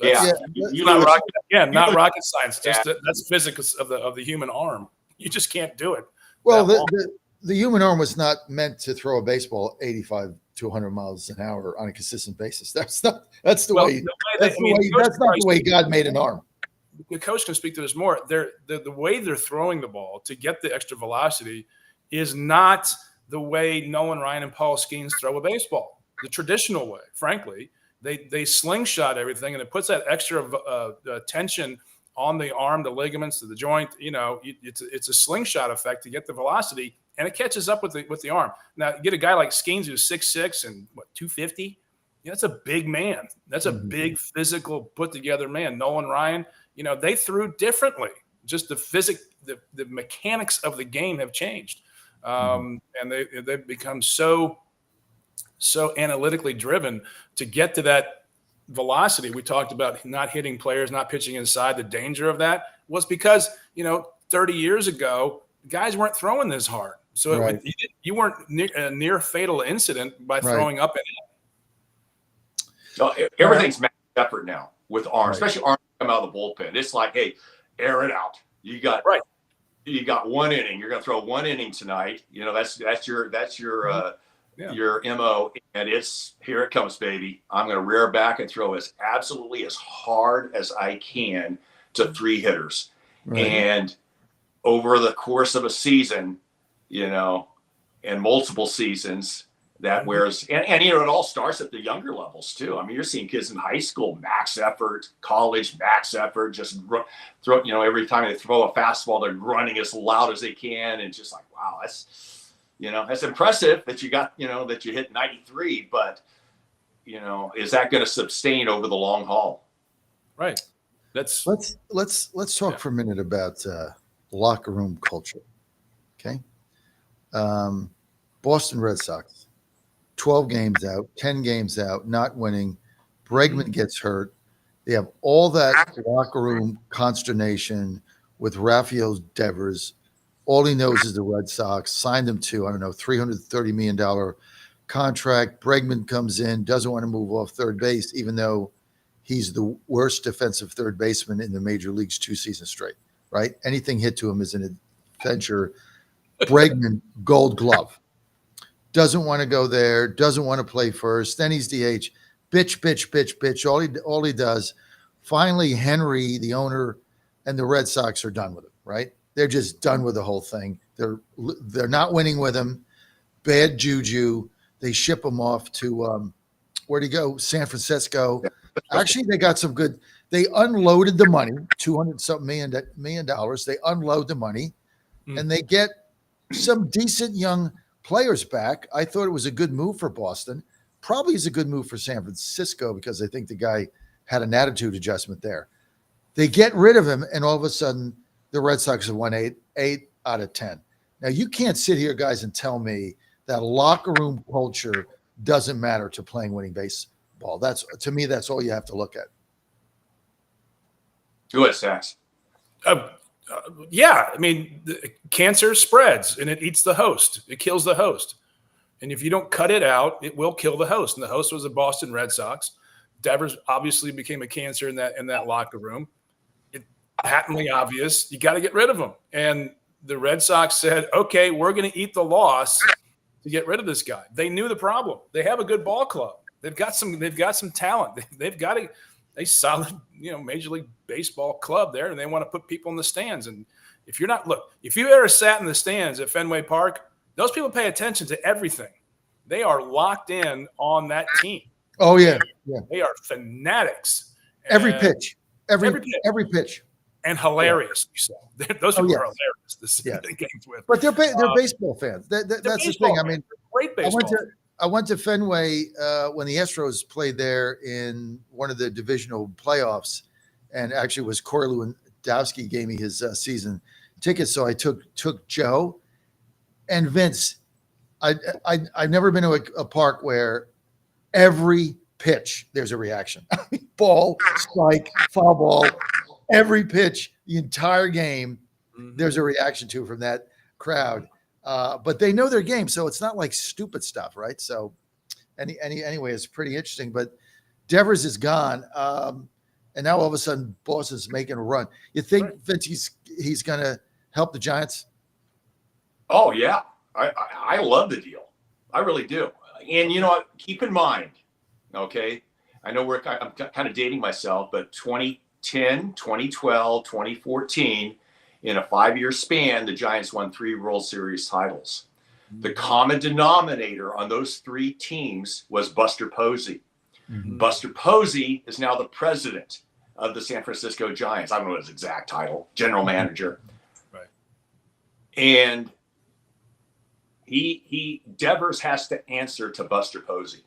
not rocket science. Just that's physics of the human arm. You just can't do it. Well, the human arm was not meant to throw a baseball 85 to 100 miles an hour on a consistent basis. That's not the way God made an arm. The coach can speak to this more. The way they're throwing the ball to get the extra velocity is not the way Nolan Ryan and Paul Skeens throw a baseball. The traditional way, frankly, they slingshot everything, and it puts that extra tension on the arm, the ligaments, to the joint. It's a slingshot effect to get the velocity, and it catches up with the arm. Now, you get a guy like Skeens who's 6'6" and 250. That's a big man. That's a big physical, put together man. Nolan Ryan. They threw differently. Just the mechanics of the game have changed, and they've become so analytically driven to get to that velocity. We talked about not hitting players, not pitching inside. The danger of that was because 30 years ago, guys weren't throwing this hard, so you weren't a near fatal incident by throwing up and in. No, everything's max effort now with arms, especially arms come out of the bullpen. It's like, hey, air it out. You got 1 inning. You're going to throw 1 inning tonight. That's your MO, and it's here it comes, baby. I'm going to rear back and throw as hard as I can to 3 hitters. Right. And over the course of a season, and multiple seasons, that wears, and it all starts at the younger levels too. I mean, you're seeing kids in high school, max effort, college, max effort, just throw, every time they throw a fastball, they're grunting as loud as they can. And just like, wow, that's impressive that you got, that you hit 93, but is that going to sustain over the long haul? Right. Let's talk for a minute about locker room culture. Okay. Boston Red Sox, 12 games out, 10 games out, not winning. Bregman gets hurt. They have all that locker room consternation with Rafael Devers. All he knows is the Red Sox signed him to, $330 million contract. Bregman comes in, doesn't want to move off third base, even though he's the worst defensive third baseman in the major leagues 2 seasons straight, right? Anything hit to him is an adventure. Bregman, Gold Glove. Doesn't want to go there, doesn't want to play first. Then he's DH. Bitch. All he does. Finally, Henry, the owner, and the Red Sox are done with him, right? They're just done with the whole thing. They're not winning with him. Bad juju. They ship him off to where'd he go? San Francisco. Actually, they got some good. They unloaded the money, $200-something million. They unload the money, and they get some decent young players back. I thought it was a good move for Boston. Probably is a good move for San Francisco because I think the guy had an attitude adjustment there. They get rid of him, and all of a sudden, the Red Sox have won 8 out of 10. Now, you can't sit here, guys, and tell me that locker room culture doesn't matter to playing winning baseball. To me, that's all you have to look at. Go ahead, Sax. Yeah, I mean, cancer spreads and it eats the host. It kills the host. And if you don't cut it out, it will kill the host. And the host was the Boston Red Sox. Devers obviously became a cancer in that locker room. patently obvious. You got to get rid of him. And the Red Sox said, okay, we're going to eat the loss to get rid of this guy. They knew the problem. They have a good ball club. They've got some talent. They've got a solid, Major League Baseball club there, and they want to put people in the stands. And if you're not, look, if you ever sat in the stands at Fenway Park, those people pay attention to everything. They are locked in on that team. Oh yeah. They are fanatics. Every pitch. Every pitch. And hilarious. So those people are hilarious to see the games with. But they're baseball fans. That's the thing. I mean, great baseball. I went to Fenway when the Astros played there in one of the divisional playoffs, and actually was Corey Lewandowski gave me his season tickets. So I took Joe and Vince. I've never been to a park where every pitch there's a reaction. Ball, strike, foul ball. Every pitch, the entire game, there's a reaction to from that crowd. But they know their game, so it's not like stupid stuff, right? So, anyway, it's pretty interesting. But Devers is gone, and now all of a sudden, Boston's making a run. You think Vince he's going to help the Giants? Oh yeah, I love the deal. I really do. And keep in mind, okay, I know I'm kind of dating myself, but 2010, 2012, 2014, in a 5-year span, the Giants won 3 World Series titles. The common denominator on those 3 teams was Buster Posey. Buster Posey is now the president of the San Francisco Giants. I don't know his exact title, general manager. Right. And Devers has to answer to Buster Posey.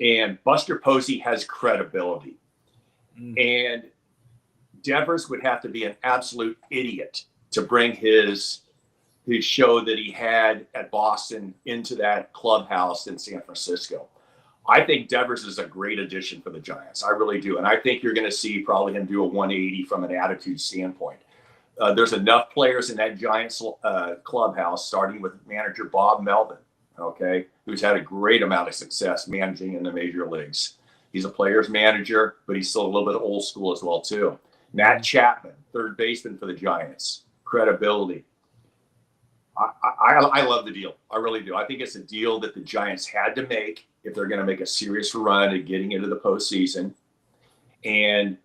And Buster Posey has credibility. And Devers would have to be an absolute idiot to bring his show that he had at Boston into that clubhouse in San Francisco. I think Devers is a great addition for the Giants. I really do. And I think you're going to see probably him do a 180 from an attitude standpoint. There's enough players in that Giants clubhouse, starting with manager Bob Melvin, okay, who's had a great amount of success managing in the major leagues. He's a player's manager, but he's still a little bit old school as well, too. Matt Chapman, third baseman for the Giants, credibility. I love the deal. I really do. I think it's a deal that the Giants had to make if they're going to make a serious run at getting into the postseason. And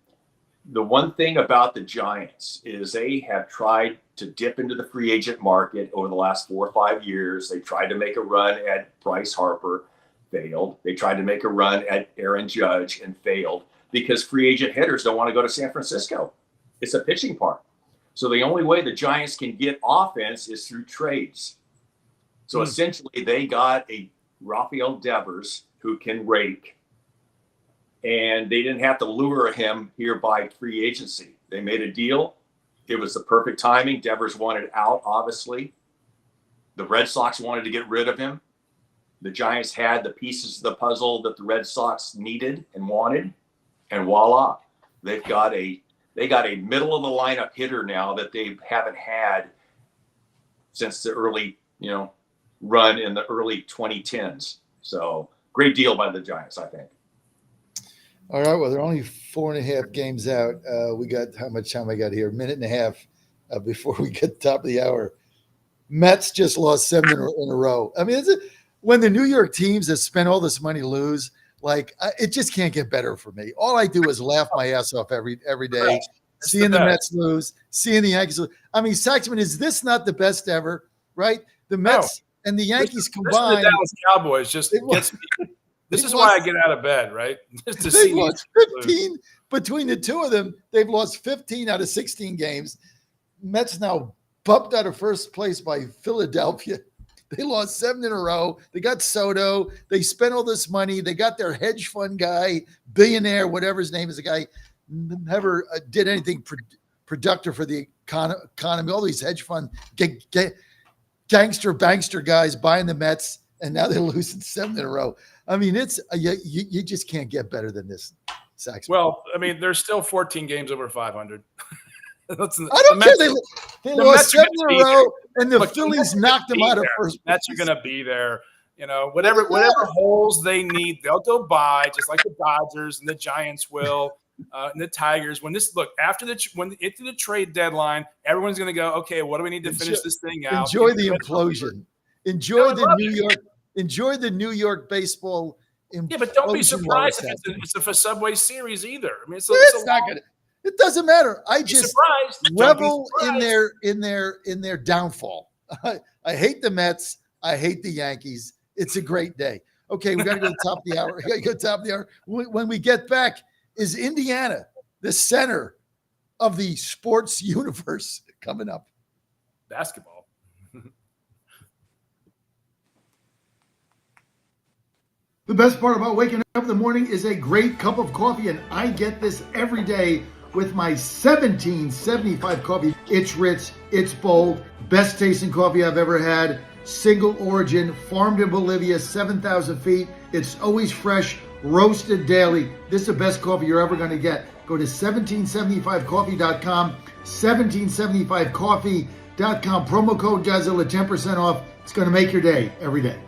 the one thing about the Giants is they have tried to dip into the free agent market over the last 4 or 5 years. They tried to make a run at Bryce Harper, failed. They tried to make a run at Aaron Judge and failed because free agent hitters don't want to go to San Francisco. It's a pitching park. So the only way the Giants can get offense is through trades. So essentially they got a Rafael Devers who can rake, and they didn't have to lure him here by free agency. They made a deal. It was the perfect timing. Devers wanted out, obviously. The Red Sox wanted to get rid of him. The Giants had the pieces of the puzzle that the Red Sox needed and wanted, and voila, they got a middle of the lineup hitter now that they haven't had since the early, run in the early 2010s. So great deal by the Giants, I think. All right. Well, they're only 4.5 games out. We got how much time I got here? 1.5 minutes before we get to the top of the hour. Mets just lost 7 in a row. I mean, when the New York teams that spent all this money lose, it just can't get better for me. All I do is laugh my ass off every day, seeing the Mets lose, seeing the Yankees lose. I mean, Saxman, is this not the best ever, right? The Mets and the Yankees combined. The Dallas Cowboys just gets me. This is why I get out of bed, right? Just to see lost 15 between the two of them. They've lost 15 out of 16 games. Mets now bumped out of first place by Philadelphia. They lost 7 in a row. They got Soto. They spent all this money. They got their hedge fund guy, billionaire, whatever his name is, a guy never did anything productive for the economy. All these hedge fund gangster bankster guys buying the Mets, and now they're losing 7 in a row. I mean, it's you just can't get better than this, Saxon. Well, I mean, there's still 14 games over 500. I don't care. They lost 7 in a row, and the Phillies knocked them out of first place. Mets are going to be there. Whatever holes they need, they'll go by, just like the Dodgers and the Giants will. and the Tigers. When this look after the trade deadline, everyone's going to go, okay, what do we need to finish this thing out? Enjoy the implosion. Enjoy the New York baseball. Yeah, but don't be surprised if it's a Subway Series either. I mean, it's not gonna. It doesn't matter. I just revel in their downfall. I hate the Mets. I hate the Yankees. It's a great day. Okay, we got to go to the top of the hour. We got to go to the top of the hour. When we get back, is Indiana the center of the sports universe coming up? Basketball. The best part about waking up in the morning is a great cup of coffee, and I get this every day with my 1775 coffee. It's rich, it's bold, best tasting coffee I've ever had. Single origin, farmed in Bolivia, 7,000 feet. It's always fresh, roasted daily. This is the best coffee you're ever going to get. Go to 1775coffee.com, 1775coffee.com. Promo code Godzilla, 10% off. It's going to make your day every day.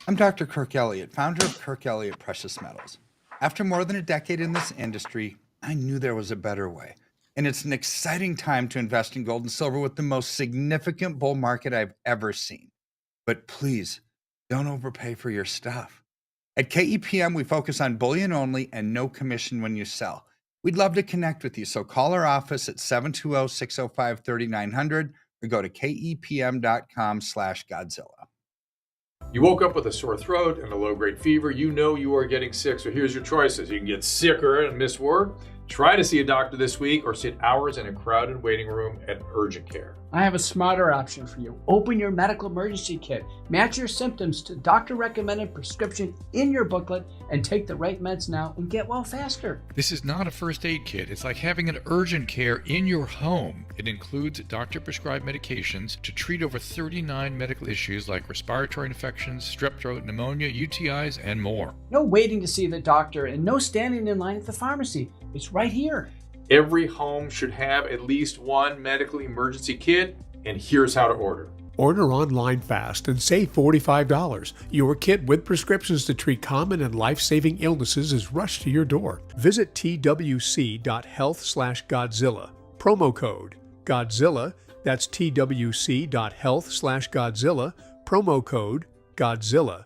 I'm Dr. Kirk Elliott, founder of Kirk Elliott Precious Metals. After more than a decade in this industry, I knew there was a better way. And it's an exciting time to invest in gold and silver with the most significant bull market I've ever seen. But please, don't overpay for your stuff. At KEPM, we focus on bullion only and no commission when you sell. We'd love to connect with you, so call our office at 720-605-3900 or go to kepm.com/Godzilla. You woke up with a sore throat and a low-grade fever. You know you are getting sick, so here's your choices. You can get sicker and miss work. Try to see a doctor this week or sit hours in a crowded waiting room at urgent care. I have a smarter option for you. Open your medical emergency kit. Match your symptoms to doctor-recommended prescription in your booklet and take the right meds now and get well faster. This is not a first aid kit. It's like having an urgent care in your home. It includes doctor-prescribed medications to treat over 39 medical issues like respiratory infections, strep throat, pneumonia, UTIs, and more. No waiting to see the doctor and no standing in line at the pharmacy. It's right here. Every home should have at least one medical emergency kit, and here's how to order. Order online fast and save $45. Your kit with prescriptions to treat common and life-saving illnesses is rushed to your door. Visit twc.health/Godzilla. Promo code Godzilla. That's twc.health/Godzilla. Promo code Godzilla.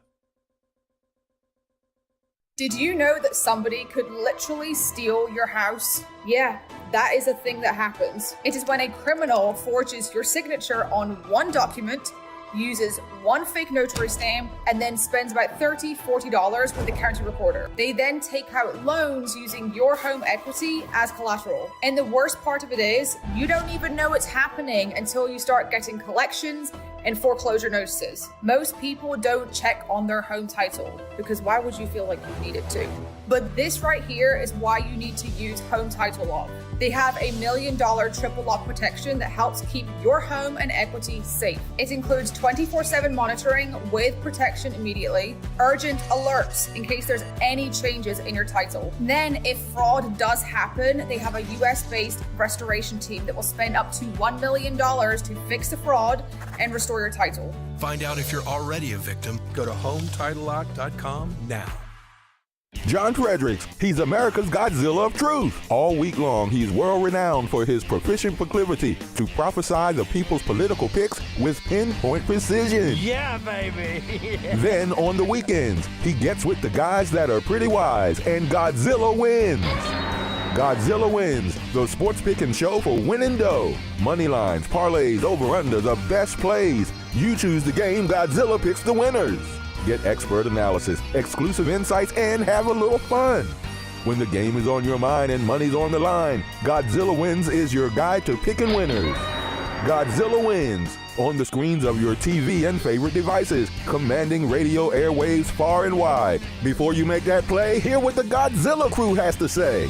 Did you know that somebody could literally steal your house? Yeah, that is a thing that happens. It is when a criminal forges your signature on one document, uses one fake notary stamp, and then spends about $30, $40 with the county recorder. They then take out loans using your home equity as collateral. And the worst part of it is, you don't even know it's happening until you start getting collections and foreclosure notices. Most people don't check on their home title because why would you feel like you needed to? But this right here is why you need to use Home Title Lock. They have $1 million triple lock protection that helps keep your home and equity safe. It includes 24/7 monitoring with protection immediately, urgent alerts in case there's any changes in your title. Then if fraud does happen, they have a US-based restoration team that will spend up to $1 million to fix the fraud and restore your title. Find out if you're already a victim. Go to HomeTitleLock.com now. John Fredericks, he's America's Godzilla of Truth. All week long, he's world-renowned for his proficient proclivity to prophesy the people's political picks with pinpoint precision. Yeah, baby. Then, on the weekends, he gets with the guys that are pretty wise, and Godzilla wins. Godzilla Wins, the sports picking show for winning dough. Money lines, parlays, over-under, the best plays. You choose the game, Godzilla picks the winners. Get expert analysis, exclusive insights, and have a little fun. When the game is on your mind and money's on the line, Godzilla Wins is your guide to picking winners. Godzilla Wins, on the screens of your TV and favorite devices, commanding radio airwaves far and wide. Before you make that play, hear what the Godzilla crew has to say.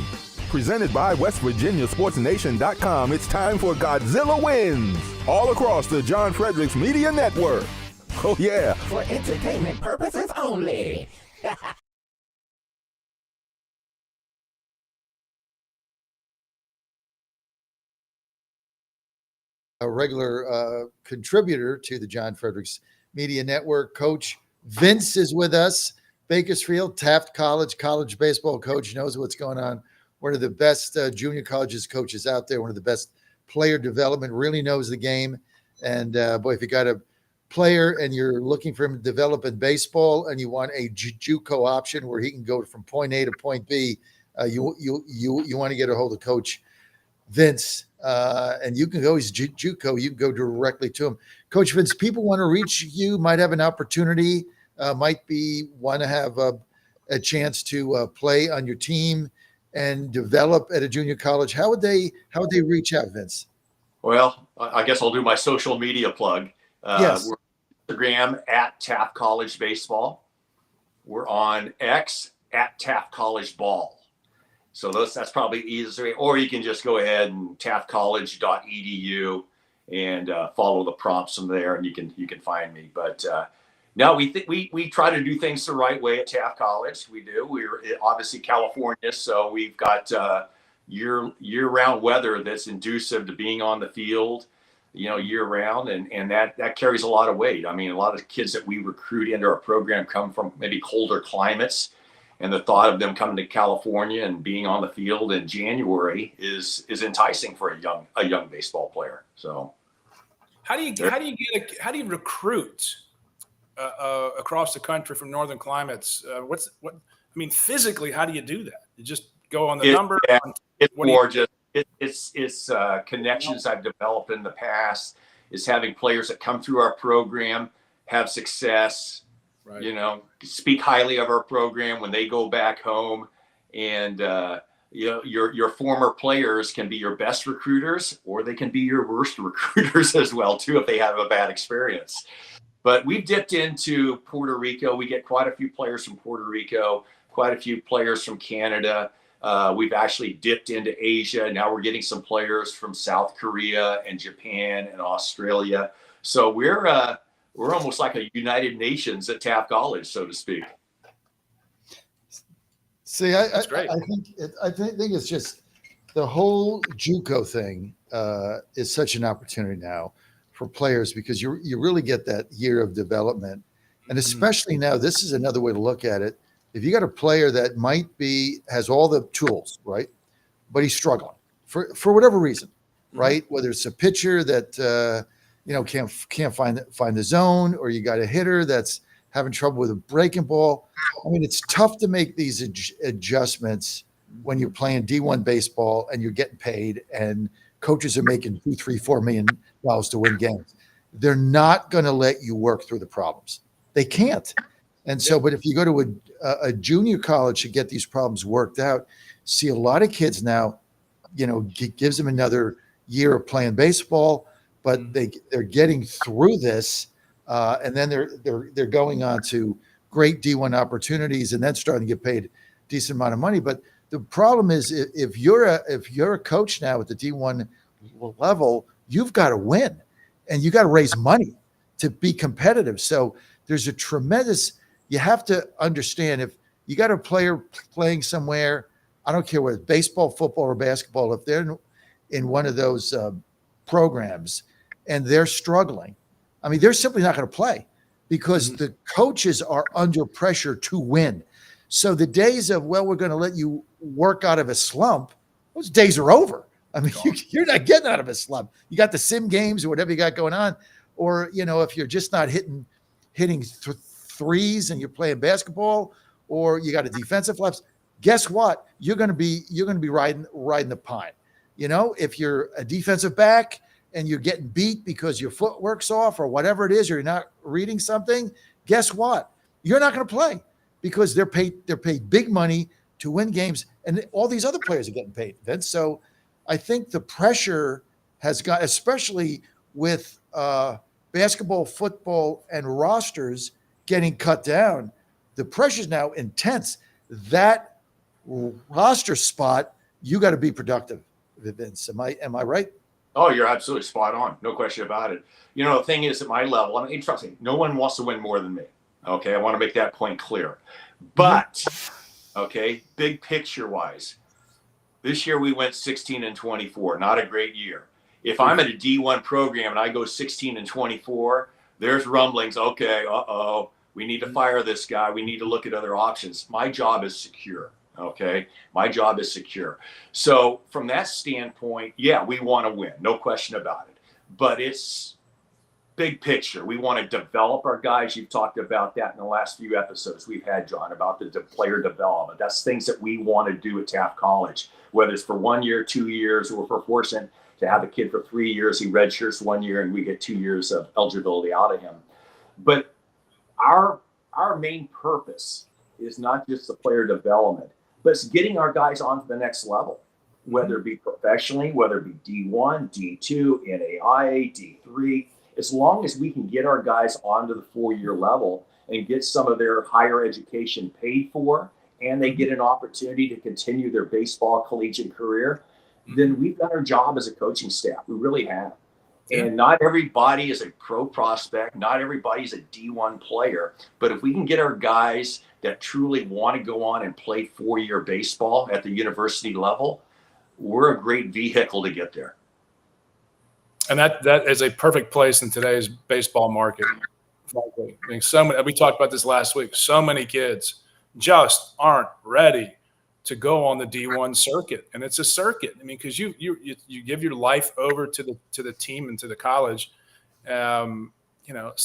Presented by West Virginia SportsNation.com, it's time for Godzilla Wins, all across the John Fredericks Media Network. Oh yeah. For entertainment purposes only. A regular contributor to the John Fredericks Media Network, Coach Vince is with us. Bakersfield, Taft college baseball coach, knows what's going on. One of the best junior colleges coaches out there, one of the best player development, really knows the game. And boy, if you got a player and you're looking for him to develop in baseball and you want a JUCO option where he can go from point A to point B, you want to get a hold of Coach Vince. And you can go, he's JUCO, you can go directly to him. Coach Vince, people want to reach you, might have an opportunity, want to have a chance to play on your team and develop at a junior college. How would they reach out, Vince? Well, I guess I'll do my social media plug. Yes. We're on Instagram at Taft College Baseball. We're on X at Taft College Ball. So that's probably easier. Or you can just go ahead and taftcollege.edu and follow the prompts from there, and you can find me. But no, we try to do things the right way at Taft College. We do. We're obviously California, so we've got year-round weather that's conducive to being on the field, year-round, and that carries a lot of weight. I mean, a lot of the kids that we recruit into our program come from maybe colder climates, and the thought of them coming to California and being on the field in January is enticing for a young baseball player. So, how do you recruit across the country from northern climates? Physically, how do you do that? You just go on the number. Yeah, it's more just it's connections I've developed in the past. Is having players that come through our program have success. Right. Speak highly of our program when they go back home, and your former players can be your best recruiters, or they can be your worst recruiters as well too if they have a bad experience. But we've dipped into Puerto Rico. We get quite a few players from Puerto Rico, quite a few players from Canada. We've actually dipped into Asia. Now we're getting some players from South Korea and Japan and Australia. So we're almost like a United Nations at Taft College, so to speak. See, That's great. I think it's just the whole JUCO thing is such an opportunity now for players, because you really get that year of development. And especially now, this is another way to look at it. If you got a player that has all the tools, right, but he's struggling for whatever reason, right? Whether it's a pitcher that can't find the zone, or you got a hitter that's having trouble with a breaking ball. I mean, it's tough to make these adjustments when you're playing D1 baseball and you're getting paid, and coaches are making $2, $3, $4 million to win games. They're not going to let you work through the problems. They can't. And so, but if you go to a junior college to get these problems worked out, see a lot of kids now, gives them another year of playing baseball, but they're getting through this, and then they're going on to great D1 opportunities, and then starting to get paid a decent amount of money. But the problem is, if you're a coach now at the D1 level, you've got to win, and you got to raise money to be competitive. So there's a tremendous. You have to understand, if you got a player playing somewhere, I don't care whether it's baseball, football, or basketball, if they're in one of those programs and they're struggling, I mean, they're simply not going to play, because the coaches are under pressure to win. So the days of, we're going to let you work out of a slump, those days are over. I mean, you're not getting out of a slump. You got the sim games or whatever you got going on, or if you're just not hitting threes and you're playing basketball, or you got a defensive lapse, guess what? You're going to be riding the pine. If you're a defensive back and you're getting beat because your footwork's off or whatever it is, or you're not reading something, guess what? You're not going to play, because they're paid big money to win games, and all these other players are getting paid, Vince. So I think the pressure has got, especially with basketball, football, and rosters getting cut down, the pressure's now intense. That roster spot, you got to be productive, Vince. Am I right? Oh, you're absolutely spot on. No question about it. The thing is, at my level, I mean, trust me, no one wants to win more than me. Okay. I want to make that point clear. But, okay, big picture wise, this year we went 16-24, not a great year. If I'm at a D1 program and I go 16-24, there's rumblings. Okay. We need to fire this guy. We need to look at other options. My job is secure. Okay. My job is secure. So from that standpoint, yeah, we want to win. No question about it. But it's big picture. We want to develop our guys. You've talked about that in the last few episodes we've had, John, about the player development. That's things that we want to do at Taft College, whether it's for 1 year, 2 years, or if we're fortunate to have a kid for 3 years. He redshirts 1 year and we get 2 years of eligibility out of him. But our main purpose is not just the player development, but it's getting our guys on to the next level, whether it be professionally, whether it be D1, D2, NAIA, D3. As long as we can get our guys onto the 4-year level and get some of their higher education paid for, and they get an opportunity to continue their baseball collegiate career, then we've done our job as a coaching staff. We really have. And not everybody is a pro prospect. Not everybody's a D1 player. But if we can get our guys that truly want to go on and play 4-year baseball at the university level, we're a great vehicle to get there. And that is a perfect place in today's baseball market. I mean, we talked about this last week. So many kids just aren't ready to go on the D1 circuit, and it's a circuit. I mean, because you give your life over to the team and to the college. Some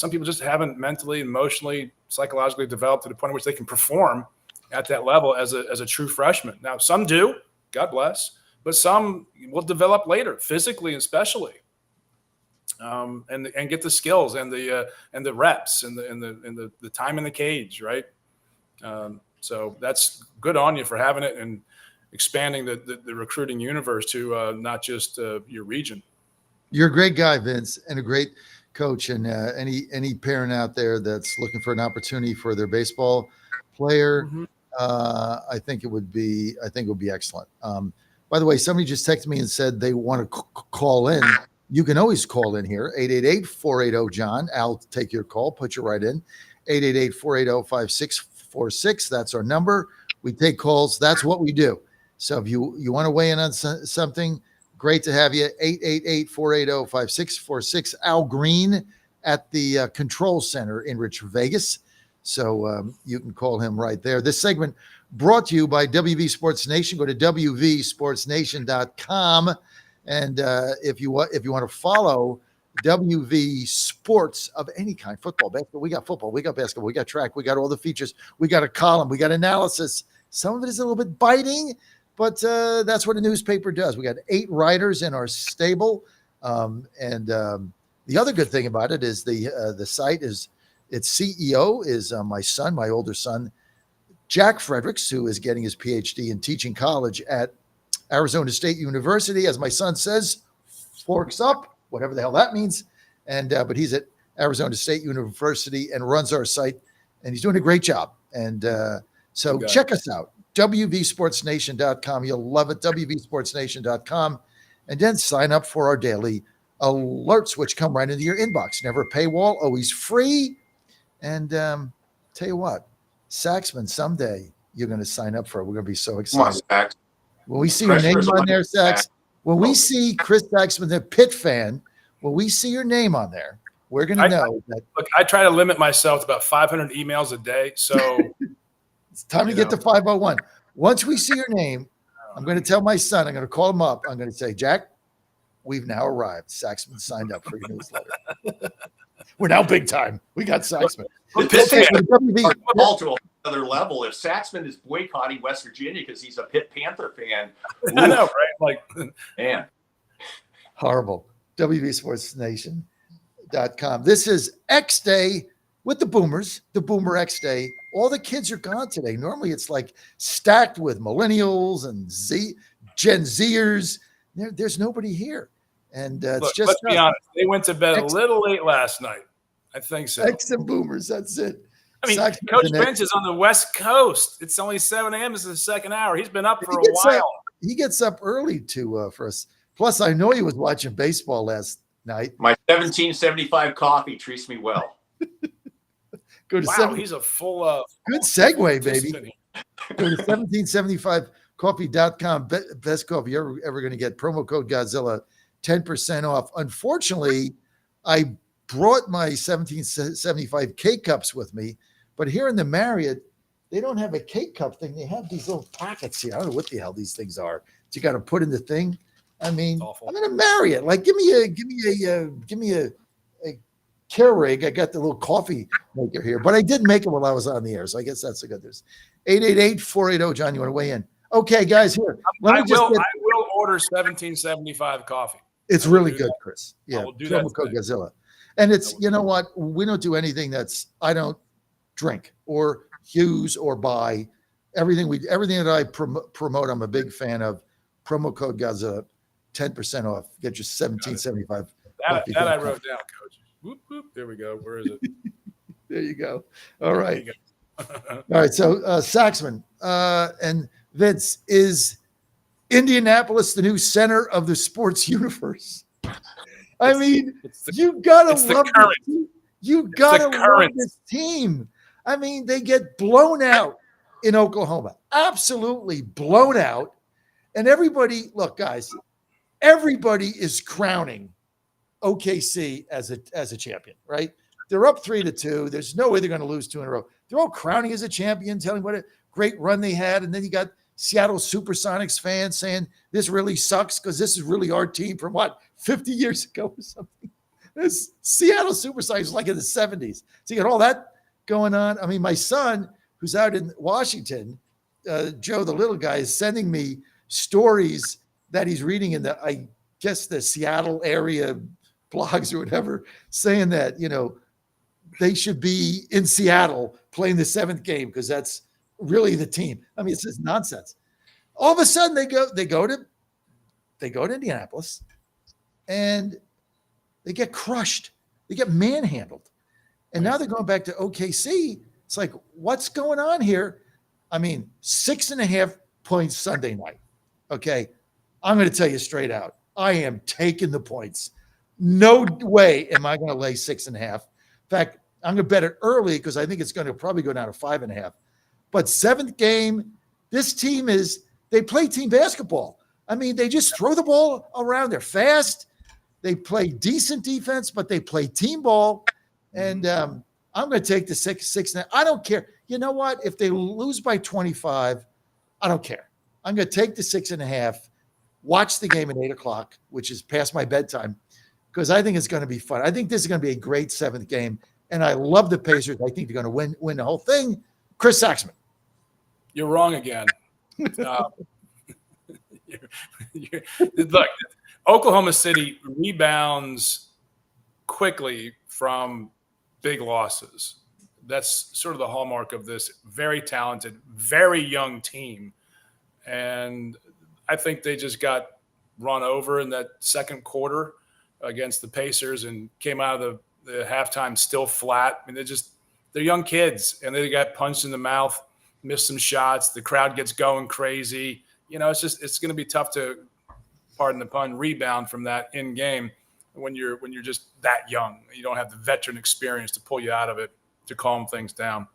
people just haven't mentally, emotionally, psychologically developed to the point at which they can perform at that level as a true freshman. Now, some do, God bless, but some will develop later, physically especially. And get the skills and the reps and the time in the cage, right? So that's good on you for having it and expanding the recruiting universe to not just your region. You're a great guy, Vince, and a great coach. And any parent out there that's looking for an opportunity for their baseball player, I think it would be excellent. By the way, somebody just texted me and said they want to call in. You can always call in here, 888-480-JOHN. I'll take your call, put you right in, 888-480-5646. That's our number. We take calls. That's what we do. So if you want to weigh in on something, great to have you, 888-480-5646. Al Green at the Control Center in Rich Vegas. So you can call him right there. This segment brought to you by WV Sports Nation. Go to wvsportsnation.com. And if you want to follow WV sports of any kind, football, basketball, we got football, we got basketball, we got track, we got all the features, we got a column, we got analysis. Some of it is a little bit biting, but that's what a newspaper does. We got 8 writers in our stable. The other good thing about it is the site is, its CEO is my older son, Jack Fredericks, who is getting his PhD in teaching college at Arizona State University, as my son says, forks up, whatever the hell that means. But he's at Arizona State University and runs our site, and he's doing a great job. And so check us out, wvsportsnation.com. You'll love it, wvsportsnation.com. And then sign up for our daily alerts, which come right into your inbox. Never a paywall, always free. And tell you what, Saxman, someday you're going to sign up for it. We're going to be so excited. Come on, Sax. When we see your name on there, Sax, when we see Chris Saxman, the Pitt fan, when we see your name on there, we're going to know that. Look, I try to limit myself to about 500 emails a day. So it's time to get to 501. Once we see your name, I'm going to tell my son, I'm going to call him up. I'm going to say, Jack, we've now arrived. Saxman signed up for your newsletter. We're now big time. We got Saxman. All to another level. If Saxman is boycotting West Virginia because he's a Pitt Panther fan, I know, right? Like, man, horrible. WVSportsNation.com. This is X Day with the Boomers, the Boomer X Day. All the kids are gone today. Normally it's like stacked with millennials and Gen Zers. There's nobody here. And it's just let's be honest. They went to bed a little late last night. I think so. X and Boomers. That's it. I mean, Coach Prince is on the West Coast. It's only 7 a.m. It's the second hour. He's been up for a while. He gets up early for us. Plus, I know he was watching baseball last night. My 1775 coffee treats me well. Go to he's a full good segue, baby. Go to 1775coffee.com. Best coffee you're ever going to get. Promo code Godzilla, 10% off. Unfortunately, I brought my 1775 K cups with me, But here in the Marriott, they don't have a K-Cup thing. They have these little packets here. I don't know what the hell these things are. That you got to put in the thing. I mean, I'm in a Marriott. Like, give me a Keurig. I got the little coffee maker here, but I did make it while I was on the air, so I guess that's the good news. 888-480. John, you want to weigh in? Okay, guys, here. I will order 1775 coffee. It's really good, Chris. I Yeah, will do promo that code today. Godzilla. And it's, you know what? We don't do anything I don't drink or use or buy. Everything that I promote, I'm a big fan of. Promo code Godzilla, 10% off. Get your 1775. That I wrote down, Coach. Whoop, whoop. There we go. Where is it? There you go. All right. All right. So Saxman and Vince, is Indianapolis the new center of the sports universe? I mean, you gotta love this team. You gotta love this team. I mean, they get blown out in Oklahoma, absolutely blown out. And everybody, look, guys, everybody is crowning OKC as a champion, right? They're up 3-2. There's no way they're going to lose 2 in a row. They're all crowning as a champion, telling what a great run they had. And then you got Seattle Supersonics fans saying this really sucks because this is really our team from 50 years ago or something. This Seattle Supersonics like in the 70s. So you got all that going on. I mean, my son, who's out in Washington, Joe, the little guy, is sending me stories that he's reading in the Seattle area blogs or whatever, saying that, they should be in Seattle playing the 7th game because that's really the team. I mean, it's just nonsense. All of a sudden they go to Indianapolis and they get crushed. They get manhandled. And now they're going back to OKC. It's like, what's going on here? I mean, 6.5 points Sunday night. Okay. I'm going to tell you straight out. I am taking the points. No way am I going to lay 6.5. In fact, I'm going to bet it early because I think it's going to probably go down to 5.5. But 7th game, this team they play team basketball. I mean, they just throw the ball around. They're fast. They play decent defense, but they play team ball. And I'm going to take the 6.5. I don't care. You know what? If they lose by 25, I don't care. I'm going to take the 6.5, watch the game at 8:00, which is past my bedtime, because I think it's going to be fun. I think this is going to be a great 7th game. And I love the Pacers. I think they're going to win the whole thing. Chris Saxman. You're wrong again. Look, Oklahoma City rebounds quickly from big losses. That's sort of the hallmark of this very talented, very young team. And I think they just got run over in that second quarter against the Pacers and came out of the halftime still flat. I mean, they're young kids and they got punched in the mouth, missed some shots. The crowd gets going crazy. It's going to be tough to, pardon the pun, rebound from that in game when you're just that young. You don't have the veteran experience to pull you out of it, to calm things down.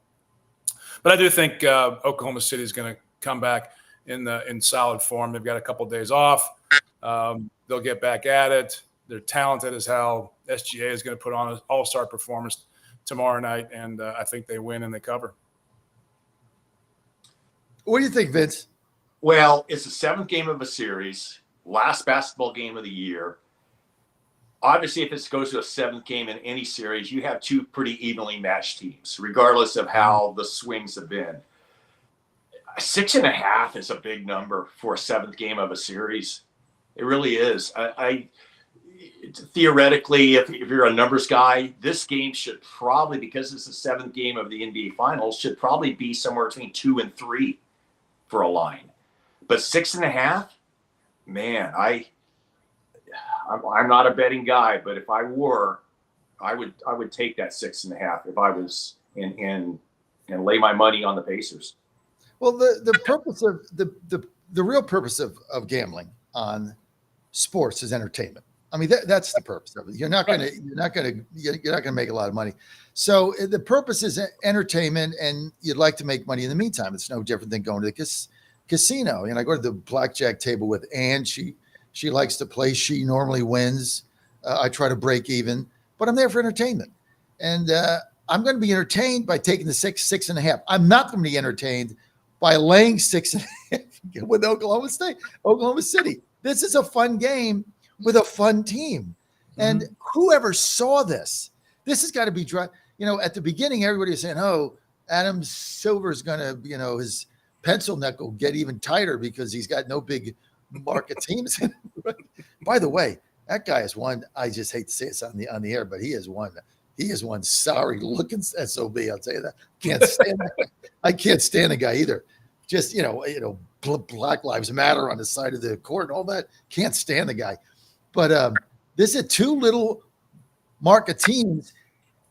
But I do think Oklahoma City is going to come back in solid form. They've got a couple of days off. They'll get back at it. They're talented as hell. SGA is going to put on an all-star performance tomorrow night, and I think they win and they cover. What do you think, Vince? Well, it's the 7th game of a series, last basketball game of the year. Obviously, if this goes to a 7th game in any series, you have 2 pretty evenly matched teams, regardless of how the swings have been. 6.5 is a big number for a 7th game of a series. It really is. Theoretically, if you're a numbers guy, this game should probably, because it's the 7th game of the NBA Finals, should probably be somewhere between 2 and 3 for a line. But 6.5, man, I'm not a betting guy, but if I were, I would take that 6.5 if I was and lay my money on the Pacers. Well, the purpose of the real purpose of gambling on sports is entertainment. I mean, that's the purpose of it. You're not going to make a lot of money. So the purpose is entertainment, and you'd like to make money in the meantime. It's no different than going to the casino. And I go to the blackjack table with Ann. She likes to play. She normally wins. I try to break even, but I'm there for entertainment. And I'm going to be entertained by taking the 6.5. I'm not going to be entertained by laying 6.5 with Oklahoma City. This is a fun game with a fun team. And whoever saw this has got to be dry. At the beginning, everybody was saying, oh, Adam Silver's going to, his pencil neck will get even tighter because he's got no big market teams. By the way, that guy has won. I just hate to say it's on the air, but he has won. He is one sorry looking SOB. I'll tell you that. Can't stand that. I can't stand the guy either. Just, Black Lives Matter on the side of the court and all that. Can't stand the guy. But this is 2 little market teams,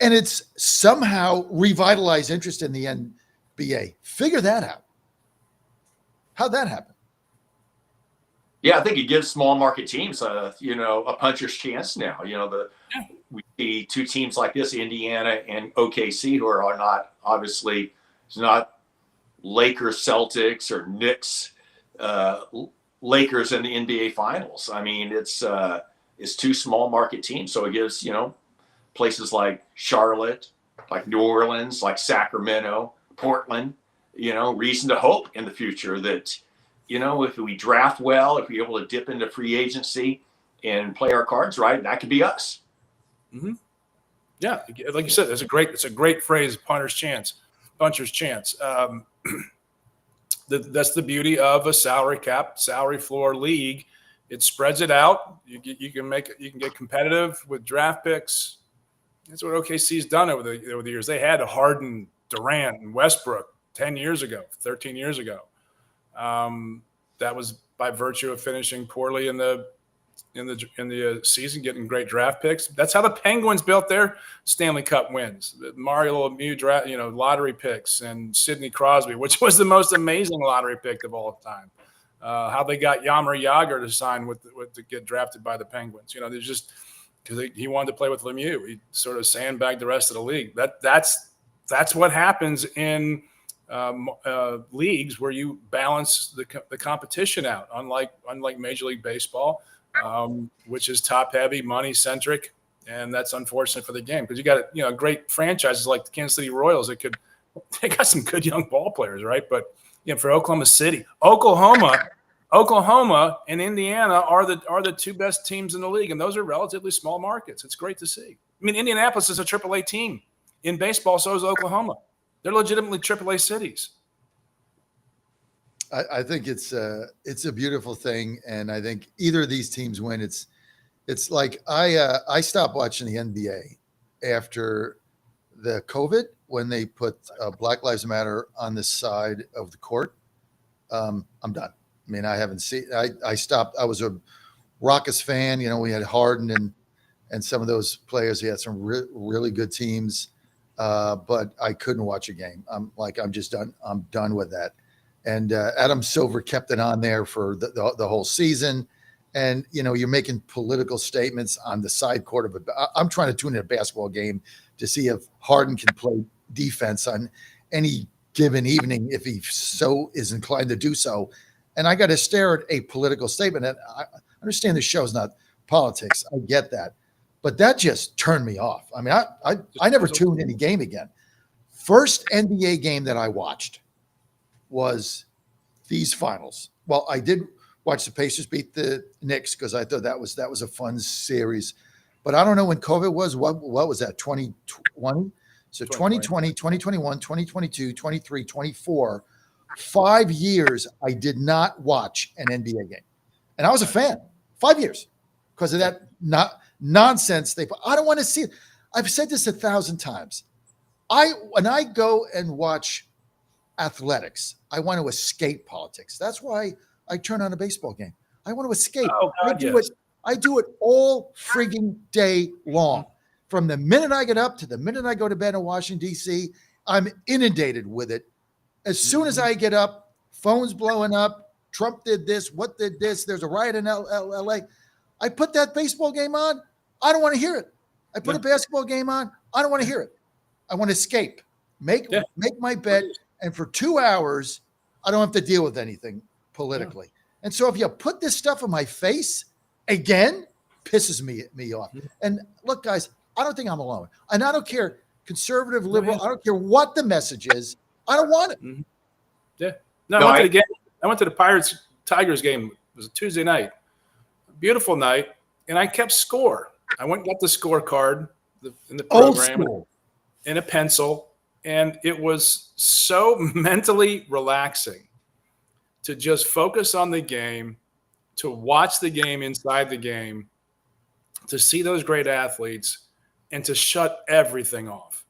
and it's somehow revitalized interest in the NBA. Figure that out. How'd that happen? Yeah, I think it gives small market teams, a puncher's chance now. We see 2 teams like this, Indiana and OKC, who are not obviously not Lakers, Celtics, or Knicks, Lakers in the NBA Finals. I mean, it's 2 small market teams, so it gives places like Charlotte, like New Orleans, like Sacramento, Portland, reason to hope in the future that. If we draft well, if we're able to dip into free agency and play our cards right, that could be us. Mm-hmm. Yeah, like you said, it's a great phrase, puncher's chance. That's the beauty of a salary cap, salary floor league. It spreads it out. You can get competitive with draft picks. That's what OKC's done over the years. They had Harden, Durant, and Westbrook 10 years ago, 13 years ago. That was by virtue of finishing poorly in the season, getting great draft picks. That's how the Penguins built their Stanley Cup wins. Mario Lemieux draft, lottery picks, and Sidney Crosby, which was the most amazing lottery pick of all time. How they got Jaromir Jagr to sign to get drafted by the Penguins. There's just because he wanted to play with Lemieux. He sort of sandbagged the rest of the league. That's what happens in leagues where you balance the competition out, unlike Major League Baseball, which is top heavy, money centric, and that's unfortunate for the game because you got great franchises like the Kansas City Royals they got some good young ball players, right? But for Oklahoma City, Oklahoma, and Indiana are the 2 best teams in the league, and those are relatively small markets. It's great to see. I mean, Indianapolis is a AAA team in baseball, so is Oklahoma. They're legitimately AAA cities. I think it's a beautiful thing, and I think either of these teams win. It's like I stopped watching the NBA after the COVID when they put Black Lives Matter on the side of the court. I'm done. I mean, I haven't seen. I stopped. I was a Rockets fan. We had Harden and some of those players. He had some really good teams. But I couldn't watch a game. I'm just done. I'm done with that. And Adam Silver kept it on there for the whole season. And, you're making political statements on the side court of I'm trying to tune in a basketball game to see if Harden can play defense on any given evening if he so is inclined to do so. And I got to stare at a political statement. And I understand the show's not politics. I get that. But that just turned me off. I mean, I never tuned in a game again. First NBA game that I watched was these finals. Well, I did watch the Pacers beat the Knicks because I thought that was a fun series. But I don't know when COVID was. What was that, 2020? So 2020, 2021, 2022, 23, 24, 5 years I did not watch an NBA game. And I was a fan. 5 years because of that nonsense I don't want to see it. I've said this 1,000 times. When I go and watch athletics, I want to escape politics. That's why I turn on a baseball game. I want to escape. Oh, God, I do it all frigging day long. From the minute I get up to the minute I go to bed in Washington, D.C., I'm inundated with it. As soon as I get up, phones blowing up. Trump did this. What did this? There's a riot in L.A. I put that baseball game on. I don't want to hear it. I put a basketball game on. I don't want to hear it. I want to escape, make my bed. And for 2 hours, I don't have to deal with anything politically. And so if you put this stuff in my face again, pisses me off. And look, guys, I don't think I'm alone. And I don't care conservative, liberal. I don't care what the message is. I don't want it. Mm-hmm. Yeah. No, I went to the game. I went to the Pirates Tigers game. It was a Tuesday night. Beautiful night. And I kept score. I went and got the scorecard in the program and a pencil. And it was so mentally relaxing to just focus on the game, to watch the game inside the game, to see those great athletes, and to shut everything off.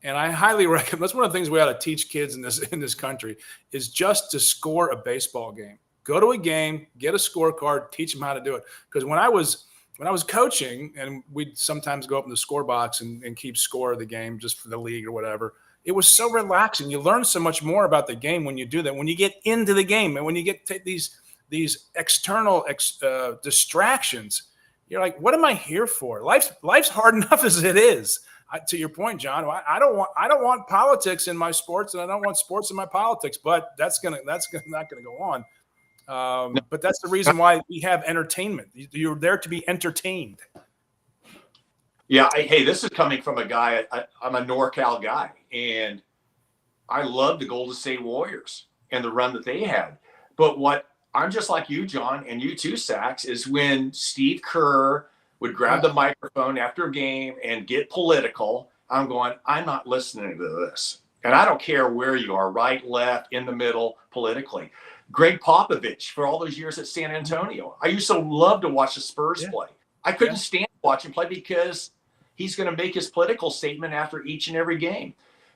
And I highly recommend, that's one of the things we ought to teach kids in this country, is just to score a baseball game. Go to a game, get a scorecard, teach them how to do it. Because when I was coaching, and we'd sometimes go up in the score box and keep score of the game just for the league or whatever, it was so relaxing. You learn so much more about the game when you do that, when you get into the game, and when you get these external distractions. You're like, what am I here for? Life's hard enough as it is. To your point, John, I don't want politics in my sports, and I don't want sports in my politics. But that's not gonna go on. But that's the reason why we have entertainment. You're there to be entertained. Yeah. Hey, this is coming from a guy. I'm a NorCal guy, and I love the Golden State Warriors and the run that they had. But what I'm just like you, John, and you too, Sax, is when Steve Kerr would grab the microphone after a game and get political. I'm going, I'm not listening to this. And I don't care where you are, right, left, in the middle, politically. Greg Popovich, for all those years at San Antonio, I used to love to watch the Spurs play. I couldn't stand to watch him play because he's going to make his political statement after each and every game.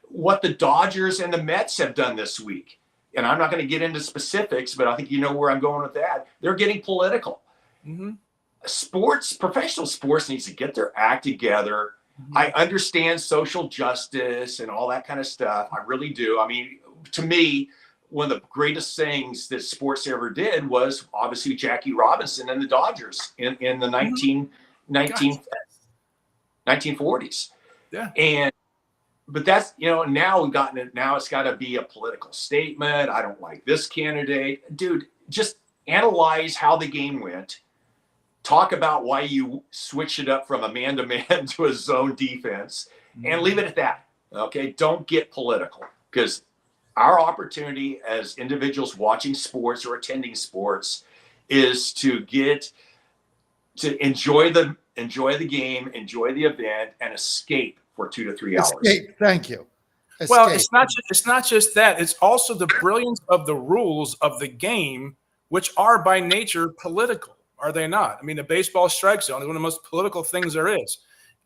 What the Dodgers and the Mets have done this week, and I'm not going to get into specifics, but I think you know where I'm going with that. They're getting political. Mm-hmm. Professional sports needs to get their act together. Mm-hmm. I understand social justice and all that kind of stuff. I really do. I mean, to me, one of the greatest things that sports ever did was obviously Jackie Robinson and the Dodgers in the 1940s. Yeah. But that's, now we've gotten it. Now it's got to be a political statement. I don't like this candidate. Dude, just analyze how the game went. Talk about why you switched it up from a man-to-man to a zone defense, and leave it at that. Okay? Don't get political, because our opportunity as individuals watching sports or attending sports is to enjoy the game, enjoy the event, and escape for 2 to 3 hours. Escape. Thank you. Escape. Well, it's not just that. It's also the brilliance of the rules of the game, which are by nature political. Are they not? I mean, the baseball strike zone is one of the most political things there is.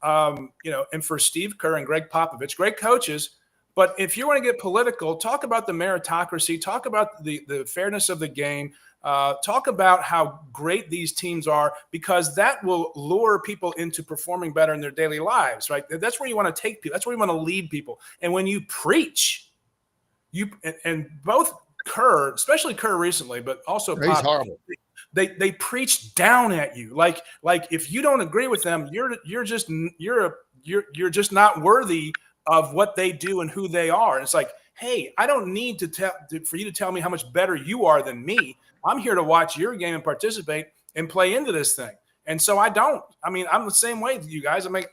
And for Steve Kerr and Greg Popovich, great coaches. But if you want to get political, talk about the meritocracy, talk about the fairness of the game, talk about how great these teams are, because that will lure people into performing better in their daily lives, right? That's where you want to take people. That's where you want to lead people. And when you preach, and both Kerr, especially Kerr recently, but also he's horrible. They preach down at you, like if you don't agree with them, you're just not worthy of what they do and who they are. And it's like, hey, I don't need for you to tell me how much better you are than me. I'm here to watch your game and participate and play into this thing. And so I'm the same way with you guys. I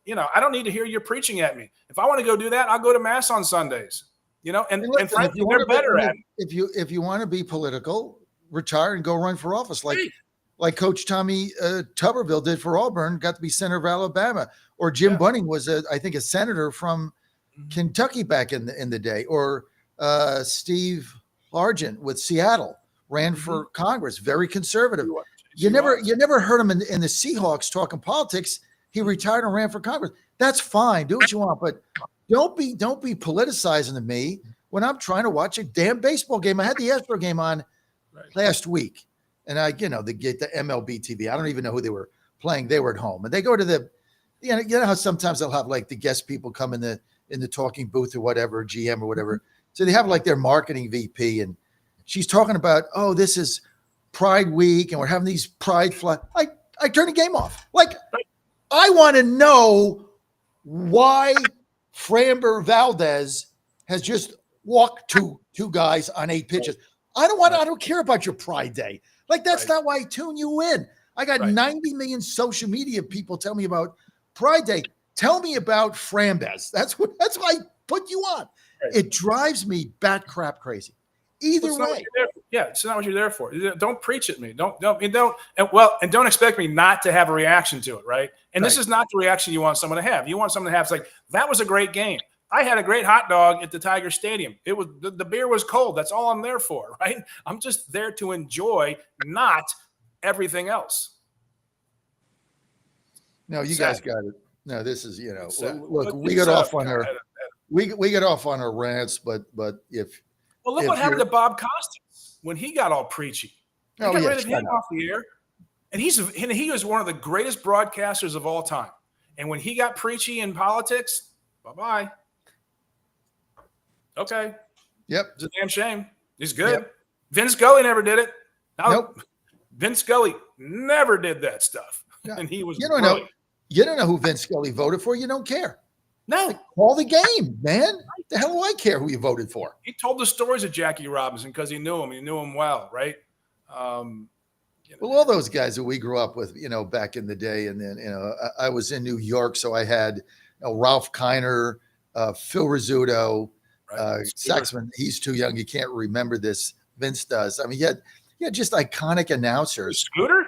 don't need to hear you preaching at me. If I want to go do that, I'll go to mass on Sundays. And frankly, they're better at it. If you want to be political, retire and go run for office, like Coach Tommy Tuberville did for Auburn, got to be senator of Alabama, or Jim Bunning was I think a senator from Kentucky back in the day, or Steve Largent with Seattle ran for Congress, very conservative. You never heard him in the Seahawks talking politics. He retired and ran for Congress. That's fine. Do what you want, but don't be politicizing to me when I'm trying to watch a damn baseball game. I had the Astro game on last week, and they get the MLB TV. I don't even know who they were playing. They were at home, and they go to the, you know how sometimes they'll have like the guest people come in the talking booth or whatever, GM or whatever. So they have like their marketing VP, and she's talking about, oh, this is Pride Week, and we're having these Pride flag. I turn the game off. Like, I want to know why Framber Valdez has just walked two guys on 8 pitches. I don't care about your Pride Day. Like, that's not why I tune you in. I got 90 million social media people tell me about Pride Day. Tell me about Frambez. That's why I put you on. Right. It drives me bat crap crazy. Either way. Yeah, it's not what you're there for. Don't preach at me. Don't don't expect me not to have a reaction to it, right? And this is not the reaction you want someone to have. You want someone to have, it's like, that was a great game. I had a great hot dog at the Tiger Stadium. It was the beer was cold. That's all I'm there for, right? I'm just there to enjoy, not everything else. No, you guys got it. No, this is, look, we got off on our we got off on our rants, but if look what happened to Bob Costas when he got all preachy. They got rid of him off the air, and he was one of the greatest broadcasters of all time. And when he got preachy in politics, bye-bye. Okay. Yep. It's a damn shame. He's good. Yep. Vin Scully never did it. Nope. Vin Scully never did that stuff. No. And he was You don't know who Vin Scully voted for. You don't care. No. Like, call the game, man. The hell do I care who you voted for? He told the stories of Jackie Robinson because he knew him. He knew him well, right? Well, all those guys that we grew up with, back in the day, and then I was in New York, so I had Ralph Kiner, Phil Rizzuto, Saxman. He's too young; he can't remember this. Vince does. I mean, he had just iconic announcers. Scooter,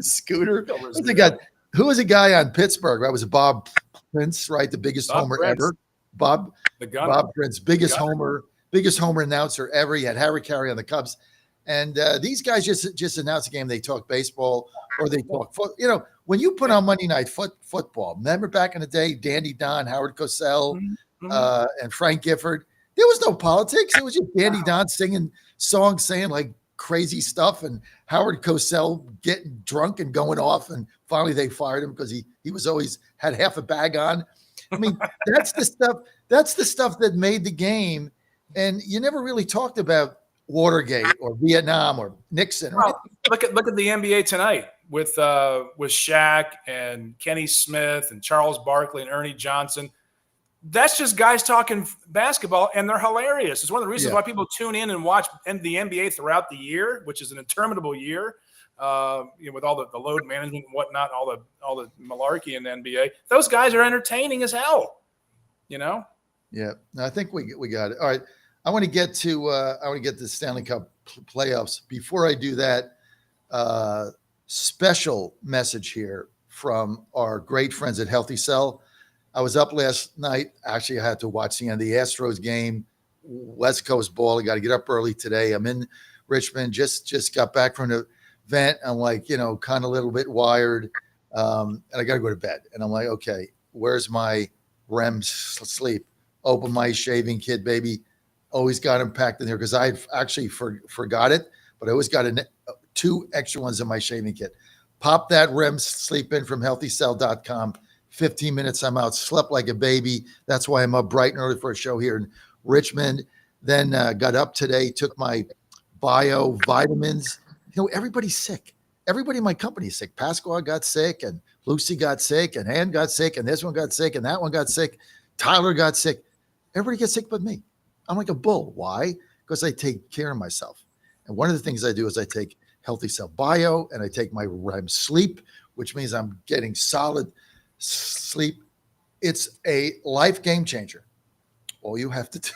Scooter. Who was a guy on Pittsburgh? That was Bob Prince, right? The biggest homer ever. Bob Prince, biggest homer announcer ever. He had Harry Carey on the Cubs. And these guys just announce a game. They talk baseball or they talk football. When you put on Monday Night Football, remember back in the day, Dandy Don, Howard Cosell, and Frank Gifford, there was no politics. It was just Dandy Don singing songs, saying like crazy stuff, and Howard Cosell getting drunk and going off. And finally they fired him because he was always had half a bag on. I mean, that's the stuff. That's the stuff that made the game. And you never really talked about Watergate or Vietnam or Nixon. Well, look at the NBA tonight with Shaq and Kenny Smith and Charles Barkley and Ernie Johnson. That's just guys talking basketball, and they're hilarious. It's one of the reasons why people tune in and watch the NBA throughout the year, which is an interminable year, with all the load management and whatnot, all the malarkey in the NBA. Those guys are entertaining as hell, Yeah, no, I think we got it. All right. I want to get to the Stanley Cup playoffs. Before I do that, special message here from our great friends at Healthy Cell. I was up last night. Actually, I had to watch the end of the Astros game, West Coast ball. I got to get up early today. I'm in Richmond. Just got back from the event. I'm like, kind of a little bit wired, and I got to go to bed. And I'm like, okay, where's my REM sleep? Open my shaving kit, baby. Always got them packed in there because I actually forgot it, but I always got 2 extra ones in my shaving kit. Pop that REM sleep in from healthycell.com. 15 minutes, I'm out. Slept like a baby. That's why I'm up bright and early for a show here in Richmond. Then got up today, took my bio vitamins. Everybody's sick. Everybody in my company is sick. Pascal got sick, and Lucy got sick, and Ann got sick, and this one got sick, and that one got sick. Tyler got sick. Everybody gets sick but me. I'm like a bull. Why? Because I take care of myself. And one of the things I do is I take Healthy Cell Bio and I take my REM sleep, which means I'm getting solid sleep. It's a life game changer. All you have to do.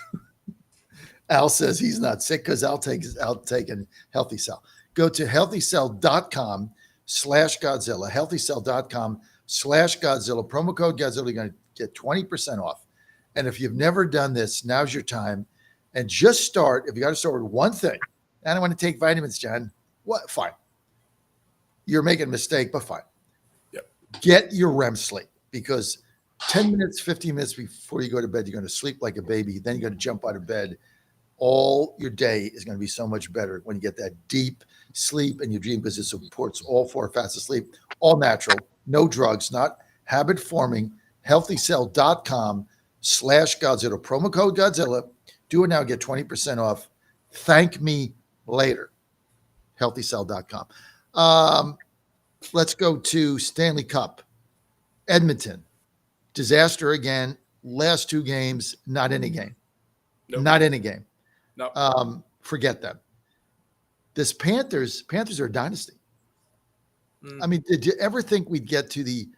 Al says he's not sick because I'll take a Healthy Cell. Go to healthycell.com/Godzilla, healthycell.com/Godzilla. Promo code Godzilla. You're going to get 20% off. And if you've never done this, now's your time. And just start. If you got to start with one thing, I don't want to take vitamins, John. What? Fine. You're making a mistake, but fine. Yep. Get your REM sleep, because 10 minutes, 15 minutes before you go to bed, you're going to sleep like a baby. Then you're going to jump out of bed. All your day is going to be so much better when you get that deep sleep and you dream, because it supports all 4 facets of sleep, all natural, no drugs, not habit forming. Healthycell.com/Godzilla. Promo code Godzilla. Do it now. Get 20% off. Thank me later. Healthycell.com. Let's go to Stanley Cup. Edmonton. Disaster again. Last 2 games, not in a game. Nope. Not in a game. No. Forget them. This Panthers are a dynasty. I mean, did you ever think we'd get to the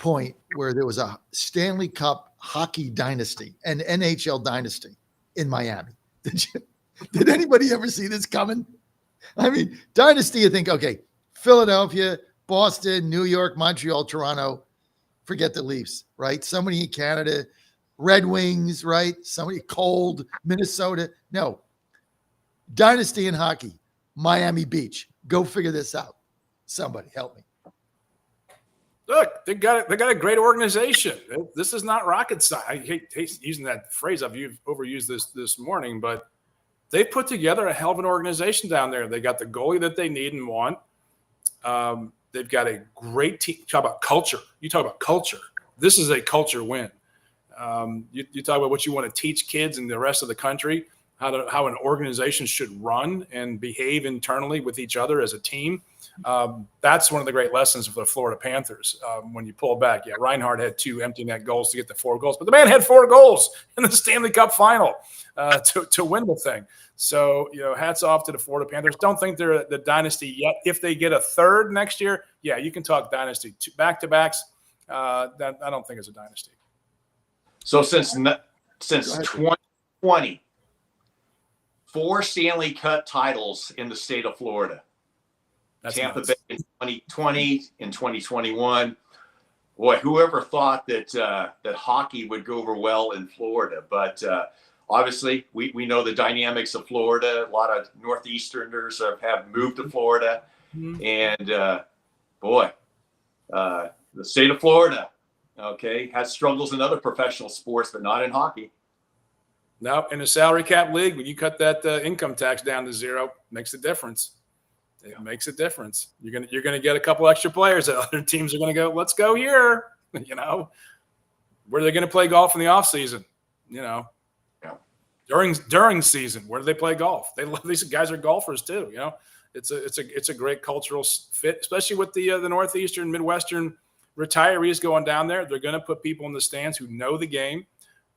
point where there was a Stanley Cup hockey dynasty and NHL dynasty in Miami. Did anybody ever see this coming? I mean, dynasty, you think, okay, Philadelphia, Boston, New York, Montreal, Toronto, forget the Leafs, right? Somebody in Canada, Red Wings, right? Somebody cold, Minnesota. No. Dynasty in hockey, Miami Beach. Go figure this out. Somebody help me. Look, they got a great organization. This is not rocket science. I hate using that phrase. I've overused this morning, but they've put together a hell of an organization down there. They got the goalie that they need and want. They've got a great team. Talk about culture. You talk about culture. This is a culture win. You talk about what you want to teach kids in the rest of the country, how an organization should run and behave internally with each other as a team. That's one of the great lessons of the Florida Panthers. When you pull back, yeah, Reinhardt had 2 empty net goals to get the 4 goals, but the man had 4 goals in the Stanley Cup final to win the thing. So, hats off to the Florida Panthers. Don't think they're the dynasty yet. If they get a 3rd next year, yeah, you can talk dynasty. Back-to-backs, that I don't think is a dynasty. So since 2020, 4 Stanley Cup titles in the state of Florida. That's Tampa nuts. Bay in 2020, in 2021. Boy, whoever thought that hockey would go over well in Florida? But obviously, we know the dynamics of Florida. A lot of Northeasterners have moved to Florida. Mm-hmm. And the state of Florida, okay, has struggles in other professional sports, but not in hockey. No, in a salary cap league, when you cut that income tax down to 0, makes a difference. It makes a difference. You're gonna get a couple extra players that other teams are gonna go, let's go here. Where are they gonna play golf in the off season? During season, where do they play golf? These guys are golfers too. It's a great cultural fit, especially with the Northeastern, Midwestern retirees going down there. They're gonna put people in the stands who know the game,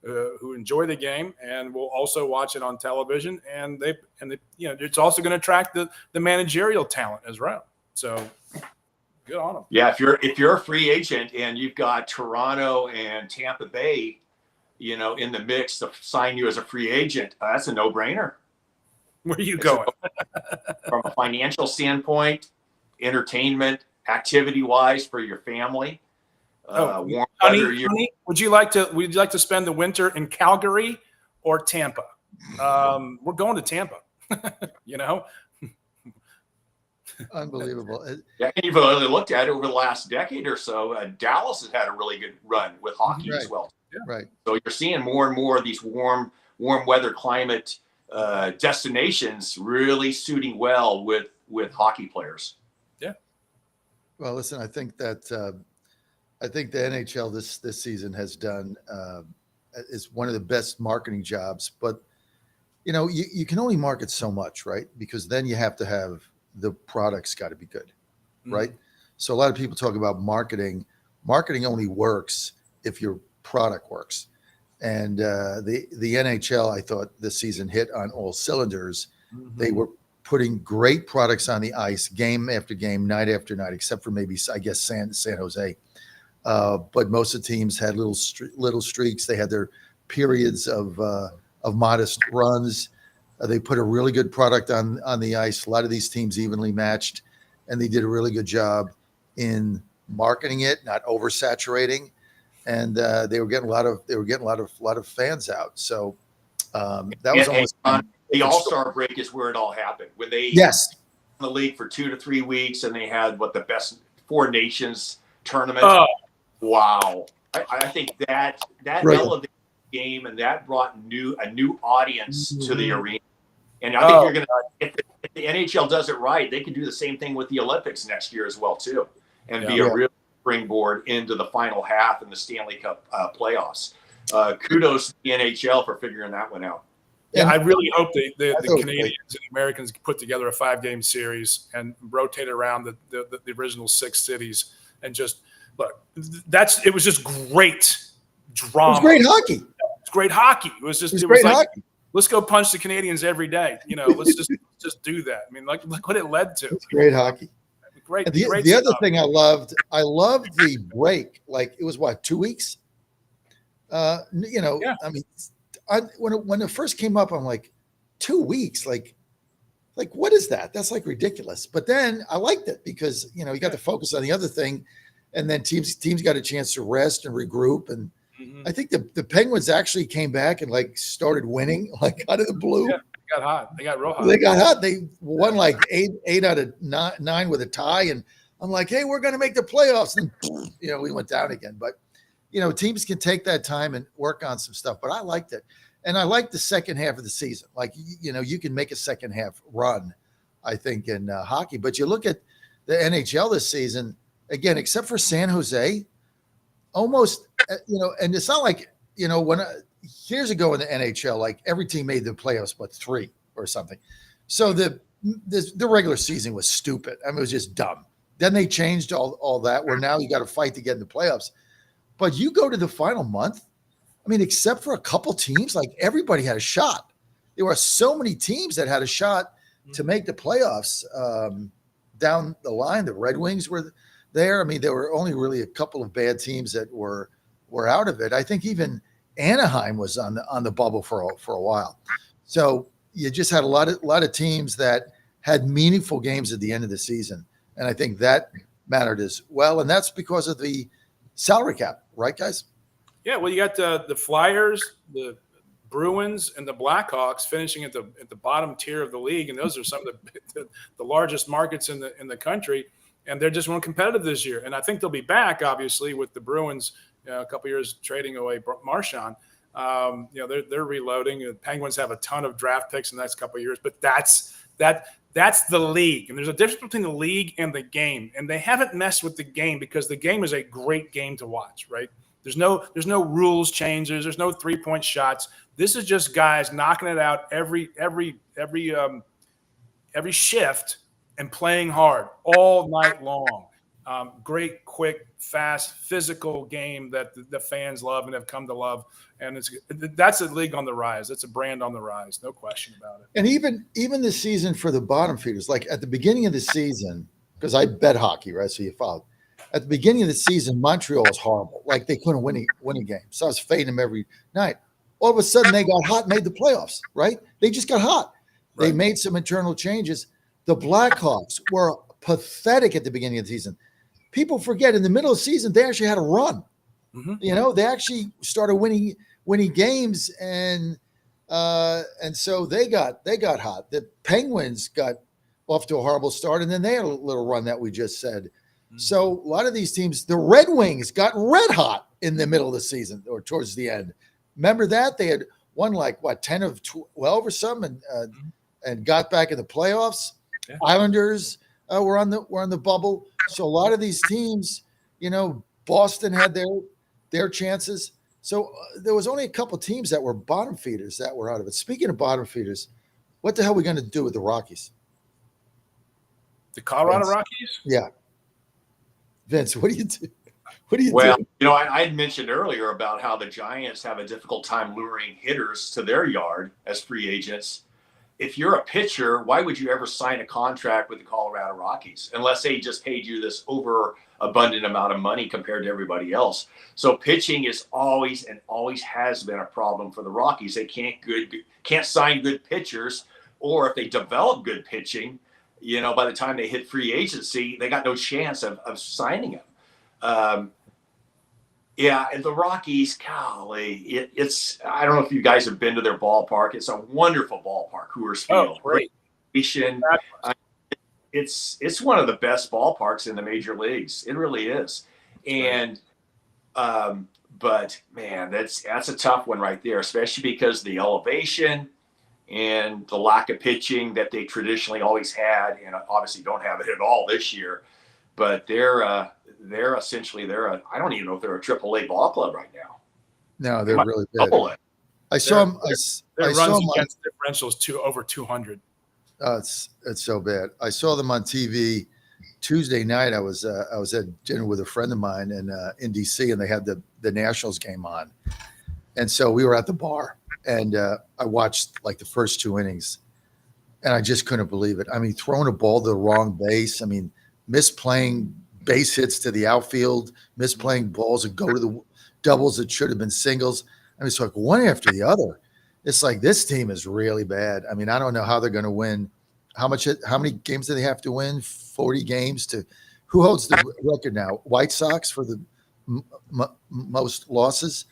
who enjoy the game, and will also watch it on television. And it's also going to attract the managerial talent as well. So good on them. Yeah, if you're a free agent and you've got Toronto and Tampa Bay, in the mix to sign you as a free agent, that's a no-brainer. Where are you going? From a financial standpoint, entertainment, activity-wise for your family. Warm weather, honey, would you like to spend the winter in Calgary or Tampa? We're going to Tampa. Unbelievable. Yeah, and you've only looked at it over the last decade or so. Dallas has had a really good run with hockey as well. Yeah. Right. So you're seeing more and more of these warm weather climate destinations really suiting well with hockey players. Yeah. Well, listen, I think that. I think the NHL this season has done is one of the best marketing jobs, but you can only market so much, right? Because then you have to have the product's got to be good, right? So a lot of people talk about marketing. Marketing only works if your product works. And the NHL, I thought this season hit on all cylinders. Mm-hmm. They were putting great products on the ice, game after game, night after night, except for maybe I guess San Jose. But most of the teams had little streaks. They had their periods of modest runs. They put a really good product on the ice. A lot of these teams evenly matched, and they did a really good job in marketing it, not oversaturating, and they were getting a lot of fans out. So that was almost the All-Star break is where it all happened. When they in the league for 2 to 3 weeks, and they had the best 4 nations tournament. Wow. I think that elevated the game, and that brought a new audience to the arena. And I think you're going to, if the NHL does it right, they can do the same thing with the Olympics next year as well, too, and be a real springboard into the final half in the Stanley Cup playoffs. Kudos to the NHL for figuring that one out. Yeah, I really hope the Canadians and the Americans put together a 5-game series and rotate around the original 6 cities and just look. It was just great drama. It was great hockey. It's great hockey. It was like hockey. Let's go punch the Canadians every day. Let's just do that. I mean, look what it led to. It's great hockey. Great, And the great other stuff. thing I loved the break. Like it was what, 2 weeks? I mean, when it first came up, I'm like, 2 weeks, like what is that? That's like ridiculous. But then I liked it because you got to focus on the other thing, and then teams got a chance to rest and regroup. And I think the Penguins actually came back and like started winning like out of the blue. Yeah, they got hot. They got real hot. They got hot. They won like eight out of nine with a tie, and I'm like, hey, we're going to make the playoffs. And we went down again. But teams can take that time and work on some stuff. But I liked it. And I like the second half of the season. Like, you can make a second half run, I think, in hockey. But you look at the NHL this season, again, except for San Jose, almost, and it's not like, years ago in the NHL, like every team made the playoffs but 3 or something. So the regular season was stupid. I mean, it was just dumb. Then they changed all that, where now you got to fight to get in the playoffs. But you go to the final month, I mean, except for a couple teams, like everybody had a shot. There were so many teams that had a shot to make the playoffs down the line. The Red Wings were there. I mean, there were only really a couple of bad teams that were out of it. I think even Anaheim was on the bubble for a while. So you just had a lot of teams that had meaningful games at the end of the season, and I think that mattered as well. And that's because of the salary cap, right, guys? Yeah, well, you got the Flyers, the Bruins, and the Blackhawks finishing at the bottom tier of the league, and those are some of the largest markets in the country, and they're just more competitive this year. And I think they'll be back, obviously, with the Bruins a couple years trading away Marchand. They're reloading. The Penguins have a ton of draft picks in the next couple of years, but that's the league. And there's a difference between the league and the game, and they haven't messed with the game because the game is a great game to watch, right? There's no rules changes. There's no 3-point shots. This is just guys knocking it out every shift and playing hard all night long. Great, quick, fast, physical game that the fans love and have come to love. And that's a league on the rise. That's a brand on the rise. No question about it. And even the season for the bottom feeders, like at the beginning of the season, because I bet hockey, right? So you followed. At the beginning of the season, Montreal was horrible. Like they couldn't win a game. So I was fading them every night. All of a sudden they got hot, made the playoffs, right? They just got hot. Right. They made some internal changes. The Blackhawks were pathetic at the beginning of the season. People forget in the middle of the season, they actually had a run. Mm-hmm. They actually started winning games, and so they got hot. The Penguins got off to a horrible start, and then they had a little run that we just said. So a lot of these teams, the Red Wings got red hot in the middle of the season or towards the end. Remember that? They had won 10 of 12 or something, and got back in the playoffs. Yeah. Islanders were on the bubble. So a lot of these teams, Boston had their chances. So there was only a couple teams that were bottom feeders that were out of it. Speaking of bottom feeders, what the hell are we going to do with the Rockies? The Colorado Rockies? Yeah. Vince, what do you do? I had mentioned earlier about how the Giants have a difficult time luring hitters to their yard as free agents. If you're a pitcher, why would you ever sign a contract with the Colorado Rockies unless they just paid you this overabundant amount of money compared to everybody else? So pitching is always has been a problem for the Rockies. They can't sign good pitchers, or if they develop good pitching, by the time they hit free agency, they got no chance of signing him. And the Rockies, golly, it's I don't know if you guys have been to their ballpark. It's a wonderful ballpark, Coors Field. Oh, great. It's one of the best ballparks in the major leagues. It really is. And but man, that's a tough one right there, especially because the elevation and the lack of pitching that they traditionally always had, and obviously don't have it at all this year. But they're essentially I don't even know if they're a AAA ball club right now. No, they're really bad. I saw them. Their runs against differentials over 200. It's so bad. I saw them on TV Tuesday night. I was at dinner with a friend of mine in DC, and they had the Nationals game on, and so we were at the bar, and I watched like the first 2 innings, and I just couldn't believe it. I mean, throwing a ball to the wrong base. I mean, misplaying base hits to the outfield, misplaying balls that go to the doubles that should have been singles. I mean, it's like one after the other. It's like this team is really bad. I mean, I don't know how they're going to win. How many games do they have to win? 40 games to who holds the record now? White Sox for the most losses.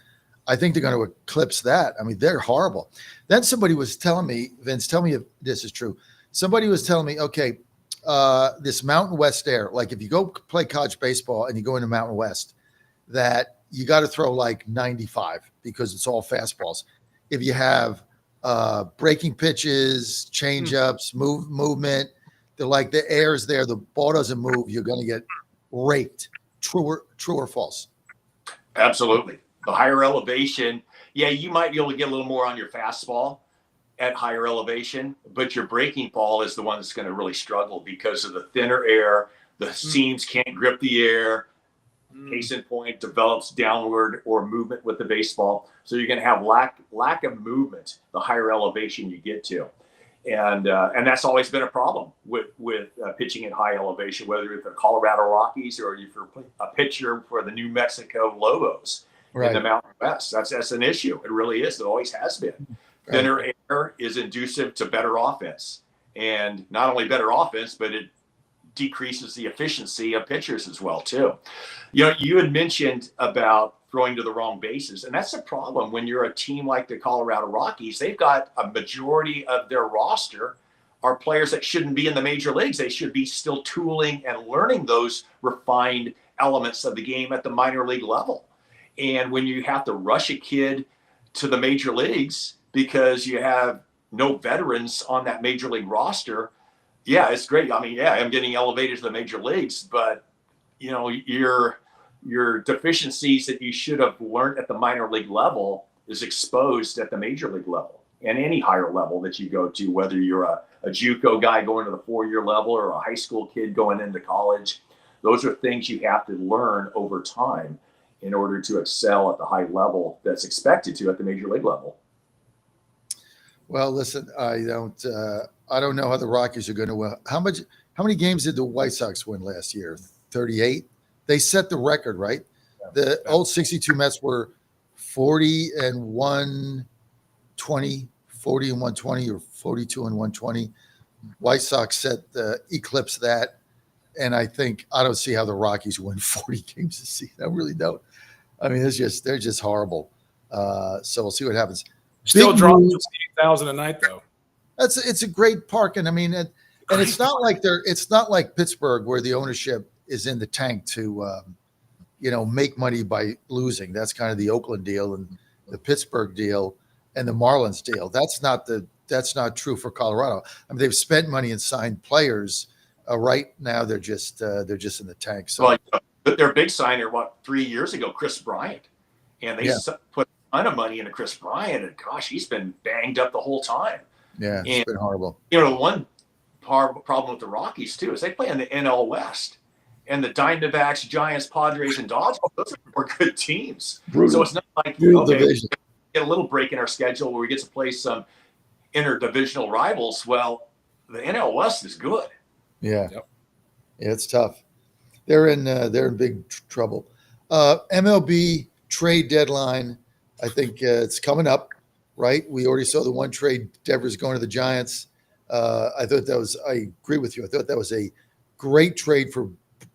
I think they're going to eclipse that. I mean, they're horrible. Then somebody was telling me, Vince, tell me if this is true. Somebody was telling me, okay, this Mountain West air, like if you go play college baseball and you go into Mountain West, that you got to throw like 95 because it's all fastballs. If you have breaking pitches, change-ups, movement, they're like the air is there, the ball doesn't move, you're going to get raked. True or false? Absolutely. The higher elevation, yeah, you might be able to get a little more on your fastball at higher elevation, but your breaking ball is the one that's going to really struggle because of the thinner air. The seams can't grip the air. Case in point, develops downward or movement with the baseball. So you're going to have lack of movement the higher elevation you get to. And that's always been a problem with pitching at high elevation, whether it's the Colorado Rockies or if you're a pitcher for the New Mexico Lobos in the Mountain West. That's an issue. It really is. It always has been. Thinner air is inducive to better offense. And not only better offense, but it decreases the efficiency of pitchers as well, too. You know, you had mentioned about throwing to the wrong bases, and that's a problem when you're a team like the Colorado Rockies. They've got a majority of their roster are players that shouldn't be in the major leagues. They should be still tooling and learning those refined elements of the game at the minor league level. And when you have to rush a kid to the major leagues because you have no veterans on that major league roster, yeah, it's great. I mean, yeah, I'm getting elevated to the major leagues, but you know, your deficiencies that you should have learned at the minor league level is exposed at the major league level and any higher level that you go to, whether you're a JUCO guy going to the 4-year level or a high school kid going into college. Those are things you have to learn over time in order to excel at the high level that's expected to at the major league level. Well, listen, I don't know how the Rockies are going to win. How many games did the White Sox win last year? 38. They set the record, right? The old 62 Mets were 40 and 120, 40 and 120, or 42 and 120. White Sox set eclipse that, and I don't see how the Rockies win 40 games this season. I really don't. I mean, they're just horrible. So we'll see what happens. Still drawing 8,000 a night, though. It's a great park, and I mean, and it's not like Pittsburgh where the ownership is in the tank to make money by losing. That's kind of the Oakland deal and the Pittsburgh deal and the Marlins deal. That's not true for Colorado. I mean, they've spent money and signed players. Right now, they're just in the tank. So, well, their big signer 3 years ago, Chris Bryant, and they put a ton of money into Chris Bryant, and gosh, he's been banged up the whole time. Yeah, it's been horrible. You know, one problem with the Rockies too is they play in the NL West. And the Diamondbacks, Giants, Padres, and Dodgers, those are good teams. Brutal. So it's not like, division. We get a little break in our schedule where we get to play some interdivisional rivals. Well, the NL West is good. Yeah. Yep. Yeah, it's tough. They're in big trouble. MLB trade deadline, I think it's coming up, right? We already saw the one trade, Devers going to the Giants. I agree with you. I thought that was a great trade for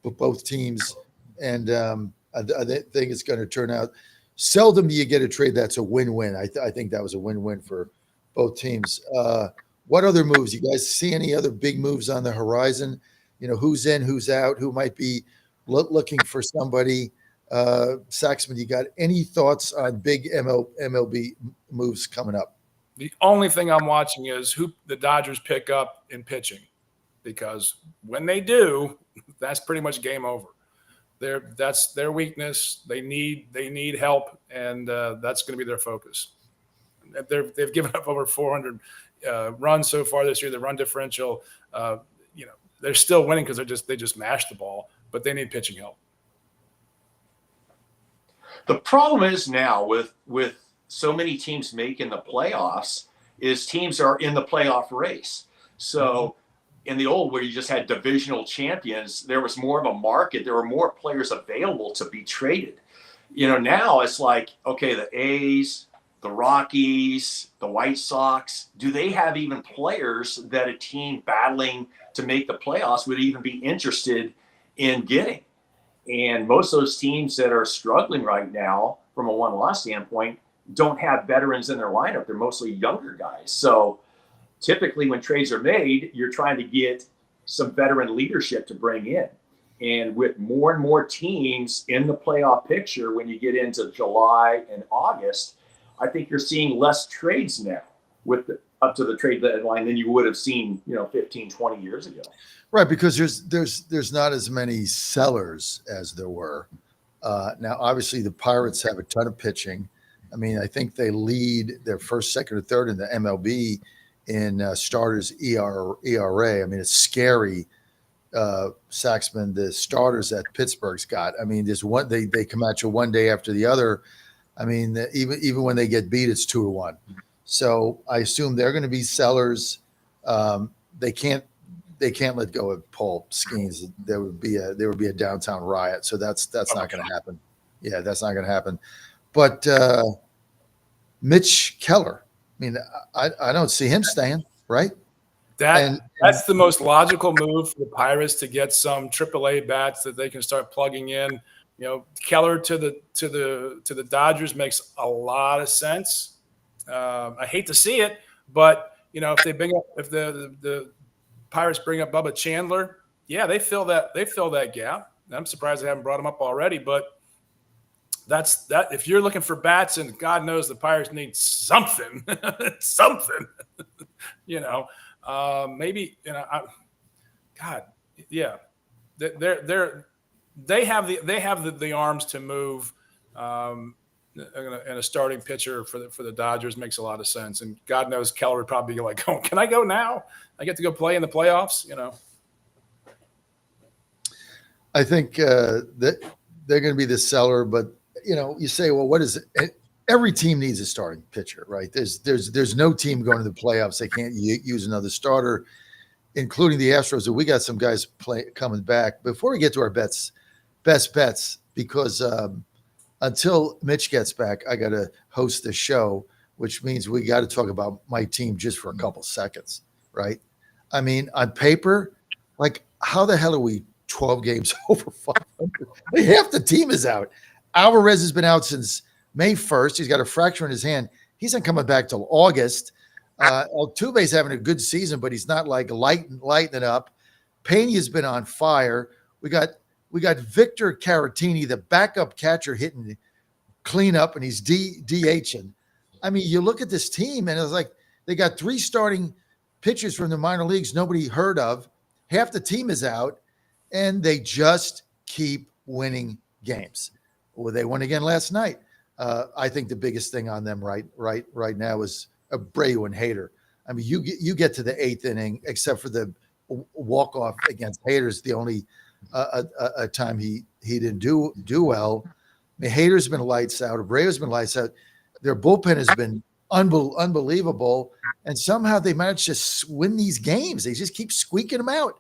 both teams, and I think it's going to turn out. Seldom do you get a trade that's a win-win. I think that was a win-win for both teams. What other moves? You guys see any other big moves on the horizon? You know, who's in, who's out, who might be looking for somebody? Saxman, you got any thoughts on big MLB moves coming up? The only thing I'm watching is who the Dodgers pick up in pitching, because when they do, that's pretty much game over. That's their weakness. They need help, and that's going to be their focus. They've given up over 400 runs so far this year. The run differential, they're still winning because they just mashed the ball, but they need pitching help. The problem is now with so many teams making the playoffs is teams are in the playoff race. So in the old where you just had divisional champions, there was more of a market. There were more players available to be traded. Now it's like, okay, the A's, the Rockies, the White Sox, do they have even players that a team battling to make the playoffs would even be interested in getting? And most of those teams that are struggling right now from a one-loss standpoint don't have veterans in their lineup. They're mostly younger guys. So typically when trades are made, you're trying to get some veteran leadership to bring in. And with more and more teams in the playoff picture, when you get into July and August, I think you're seeing less trades now up to the trade deadline than you would have seen, 15, 20 years ago. Right, because there's not as many sellers as there were. Now, obviously, the Pirates have a ton of pitching. I mean, I think they lead their first, second, or third in the MLB in starters ERA. I mean, it's scary. Saxman, the starters that Pittsburgh's got. I mean, there's one they come at you one day after the other. I mean, even when they get beat, it's 2-1. So I assume they're going to be sellers. They can't let go of Paul Skeens. There would be a downtown riot. So that's not going to happen. Yeah, that's not going to happen. But Mitch Keller, I mean, I don't see him staying, right? That's the most logical move for the Pirates to get some AAA bats that they can start plugging in. Keller to the Dodgers makes a lot of sense. I hate to see it, but if the Pirates bring up Bubba Chandler, yeah, they fill that gap. I'm surprised they haven't brought him up already, but that's that. If you're looking for bats, and God knows the Pirates need something, maybe God, yeah, they have the arms to move, and a starting pitcher for the Dodgers makes a lot of sense. And God knows Keller would probably be like, "Oh, can I go now? I get to go play in the playoffs." I think that they're going to be the seller, but you say, well, what is it? Every team needs a starting pitcher, right? There's no team going to the playoffs. They can't use another starter, including the Astros. And we got some guys coming back. Before we get to our best bets, because until Mitch gets back, I got to host the show, which means we got to talk about my team just for a couple seconds, right? I mean, on paper, like, how the hell are we 12 games over 500? Half the team is out. Alvarez has been out since May 1st. He's got a fracture in his hand. He's not coming back till August. Altuve's having a good season, but he's not like lighting it up. Pena's been on fire. We got Victor Caratini, the backup catcher, hitting cleanup, and he's DHing. I mean, you look at this team, and it's like they got 3 starting pitchers from the minor leagues nobody heard of. Half the team is out, and they just keep winning games. Well, they won again last night. I think the biggest thing on them right now is Abreu and Hader. I mean, you get to the 8th inning, except for the walk-off against Hader's the only a time he didn't do well. I mean, Hader's been lights out. Abreu's been lights out. Their bullpen has been unbelievable, and somehow they managed to win these games. They just keep squeaking them out.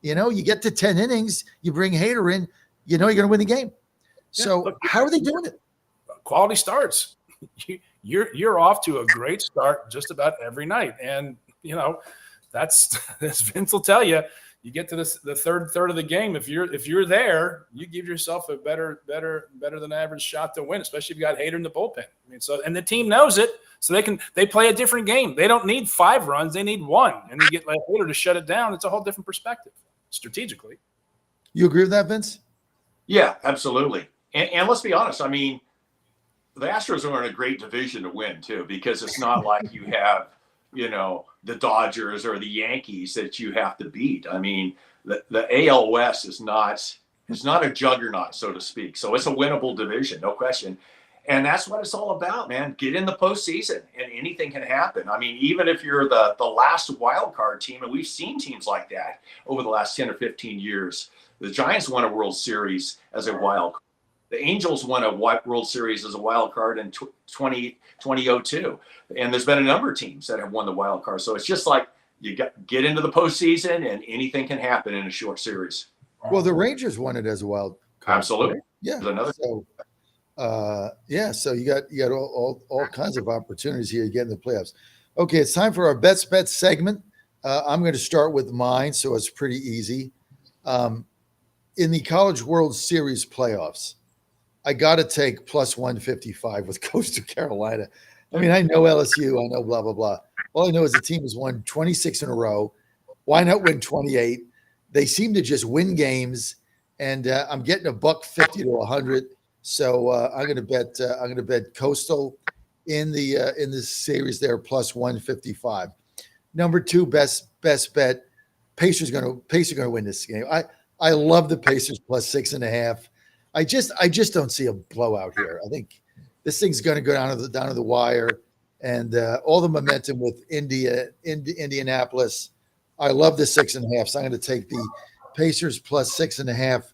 You get to 10 innings, you bring Hader in, you're going to win the game. So how are they doing it? Quality starts. You're off to a great start just about every night, and that's as Vince will tell you. You get to the third of the game. If you're there, you give yourself a better than average shot to win, especially if you got Hader in the bullpen. I mean, and the team knows it, so they play a different game. They don't need 5 runs; they need 1, and you get like Hader to shut it down. It's a whole different perspective strategically. You agree with that, Vince? Yeah, absolutely. And let's be honest. I mean, the Astros are in a great division to win too, because it's not like you have, the Dodgers or the Yankees that you have to beat. I mean, the AL West is not a juggernaut, so to speak. So it's a winnable division, no question. And that's what it's all about, man. Get in the postseason, and anything can happen. I mean, even if you're the last wild card team, and we've seen teams like that over the last 10 or 15 years. The Giants won a World Series as a wild card. The Angels won a World Series as a wild card in 2002. And there's been a number of teams that have won the wild card. So it's just like you get into the postseason, and anything can happen in a short series. Well, the Rangers won it as a wild card. Absolutely. Right? Yeah. There's another. So, so you got all kinds of opportunities here to get in the playoffs. Okay, it's time for our bets segment. I'm going to start with mine, so it's pretty easy. In the College World Series playoffs, I got to take plus 155 with Coastal Carolina. I mean, I know LSU, I know blah, blah, blah. All I know is the team has won 26 in a row. Why not win 28? They seem to just win games, and I'm getting $1.50 to 100. So I'm going to bet Coastal in this series there plus 155. Number 2 best bet. Pacers going to win this game. I love the Pacers plus 6.5. I just don't see a blowout here. I think this thing's going to go down to the wire, and all the momentum with Indianapolis. I love the 6.5, so I'm going to take the Pacers plus 6.5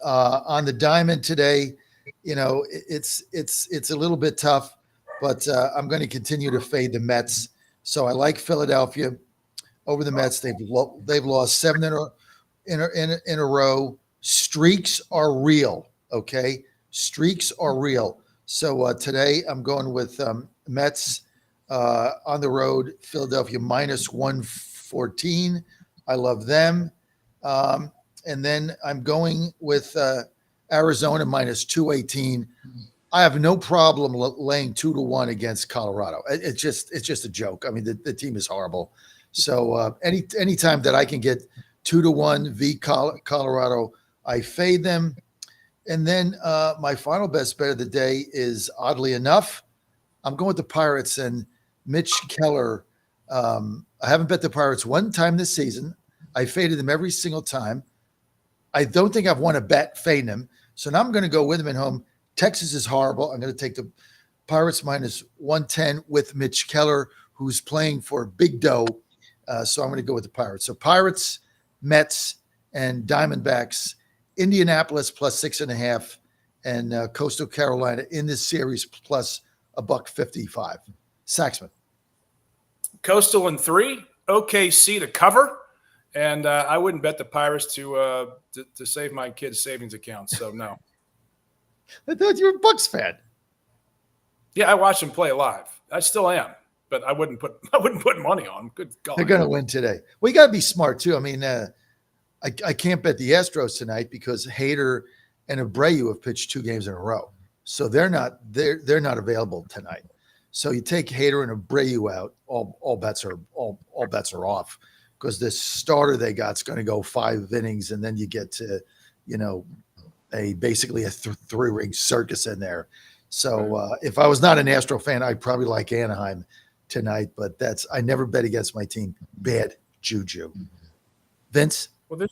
on the diamond today. You know, it's a little bit tough, but I'm going to continue to fade the Mets. So I like Philadelphia over the Mets. They've lost 7 in a row. Streaks are real. Okay, streaks are real. So today I'm going with Mets on the road. Philadelphia minus 114. I love them. And then I'm going with Arizona minus 218. I have no problem laying 2-1 against Colorado. It's just a joke. I mean, the team is horrible. So anytime that I can get 2-1 v Colorado, I fade them. And then my final best bet of the day is, oddly enough, I'm going with the Pirates and Mitch Keller. I haven't bet the Pirates one time this season. I faded them every single time. I don't think I've won a bet fading them. So now I'm going to go with them at home. Texas is horrible. I'm going to take the Pirates minus 110 with Mitch Keller, who's playing for big dough. So I'm going to go with the Pirates. So Pirates, Mets, and Diamondbacks, Indianapolis plus 6.5, and Coastal Carolina in this series plus $1.55. Saxman. Coastal in 3, OKC to cover, and I wouldn't bet the Pirates to save my kids' savings accounts. So no. I thought you were a Bucks fan. Yeah, I watch them play live. I still am, but I wouldn't put money on them. Good God. They're going to win today. Well, you got to be smart too. I mean, I can't bet the Astros tonight because Hader and Abreu have pitched 2 games in a row, so they're not available tonight. So you take Hader and Abreu out, all bets are off, because the starter they got is going to go 5 innings, and then you get to, basically a 3-ring circus in there. So if I was not an Astro fan, I'd probably like Anaheim tonight, but I never bet against my team. Bad juju. Vince? Well,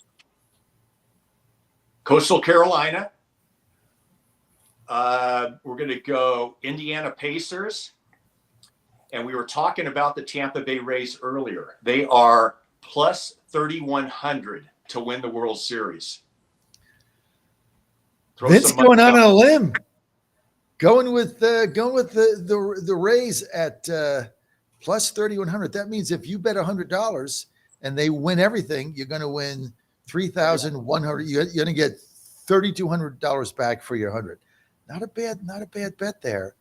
Coastal Carolina. We're going to go Indiana Pacers. And we were talking about the Tampa Bay Rays earlier. They are plus 3,100 to win the World Series. Vince going on a limb. Going with the Rays at plus 3,100. That means if you bet $100 and they win everything, you're going to win 3,100. You're going to get $3,200 back for your 100. Not a bad bet there.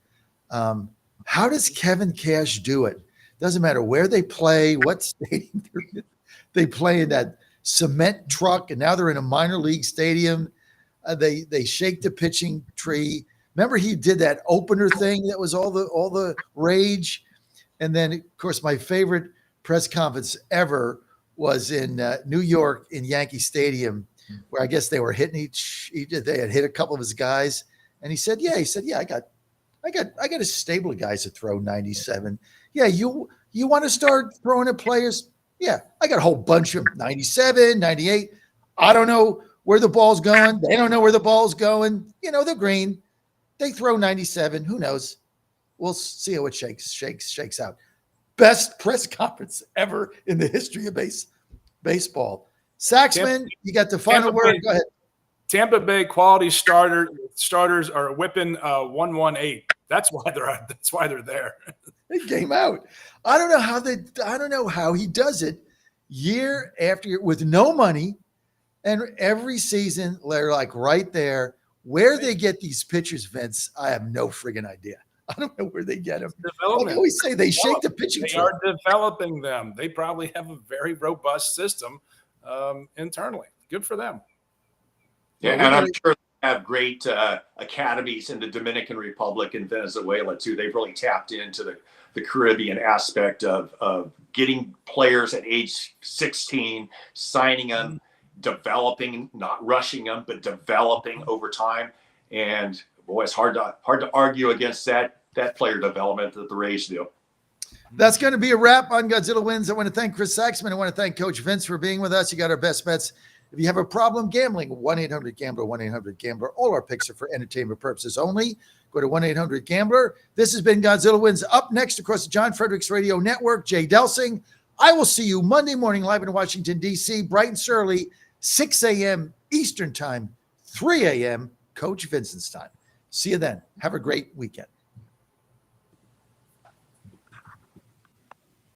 How does Kevin Cash do it? Doesn't matter where they play, what stadium they play in, that cement truck, and now they're in a minor league stadium. They shake the pitching tree. Remember, he did that opener thing that was all the rage. And then, of course, my favorite press conference ever was in New York in Yankee Stadium, where I guess they were hitting they had hit a couple of his guys, and he said, I got a stable of guys to throw 97. Yeah, you want to start throwing at players? Yeah, I got a whole bunch of 97, 98. I don't know where the ball's going. They don't know where the ball's going. They're green. They throw 97. Who knows? We'll see how it shakes out. Best press conference ever in the history of baseball. Saxman, you got the final word. Go ahead. Tampa Bay quality starters are whipping 118. That's why they're there. They came out. I don't know how he does it. year after year with no money. And every season, they're like right there. Where they get these pitchers, Vince, I have no friggin' idea. I don't know where they get them. Like I always say, they shake the pitching They tree. are developing them. They probably have a very robust system internally. Good for them. Yeah, and I'm sure they have great academies in the Dominican Republic and Venezuela too. They've really tapped into the Caribbean aspect of getting players at age 16, signing them, developing, not rushing them, but developing over time. And boy, it's hard to argue against that player development that the Rays do. That's going to be a wrap on Godzilla Wins. I want to thank Chris Saxman. I want to thank Coach Vince for being with us. You got our best bets. If you have a problem gambling, 1-800-GAMBLER, 1-800-GAMBLER. All our picks are for entertainment purposes only. Go to 1-800-GAMBLER. This has been Godzilla Wins. Up next across the John Fredericks Radio Network, Jay Delsing. I will see you Monday morning live in Washington, D.C., bright and early, 6 a.m. Eastern Time, 3 a.m. Coach Vincent's time. See you then. Have a great weekend.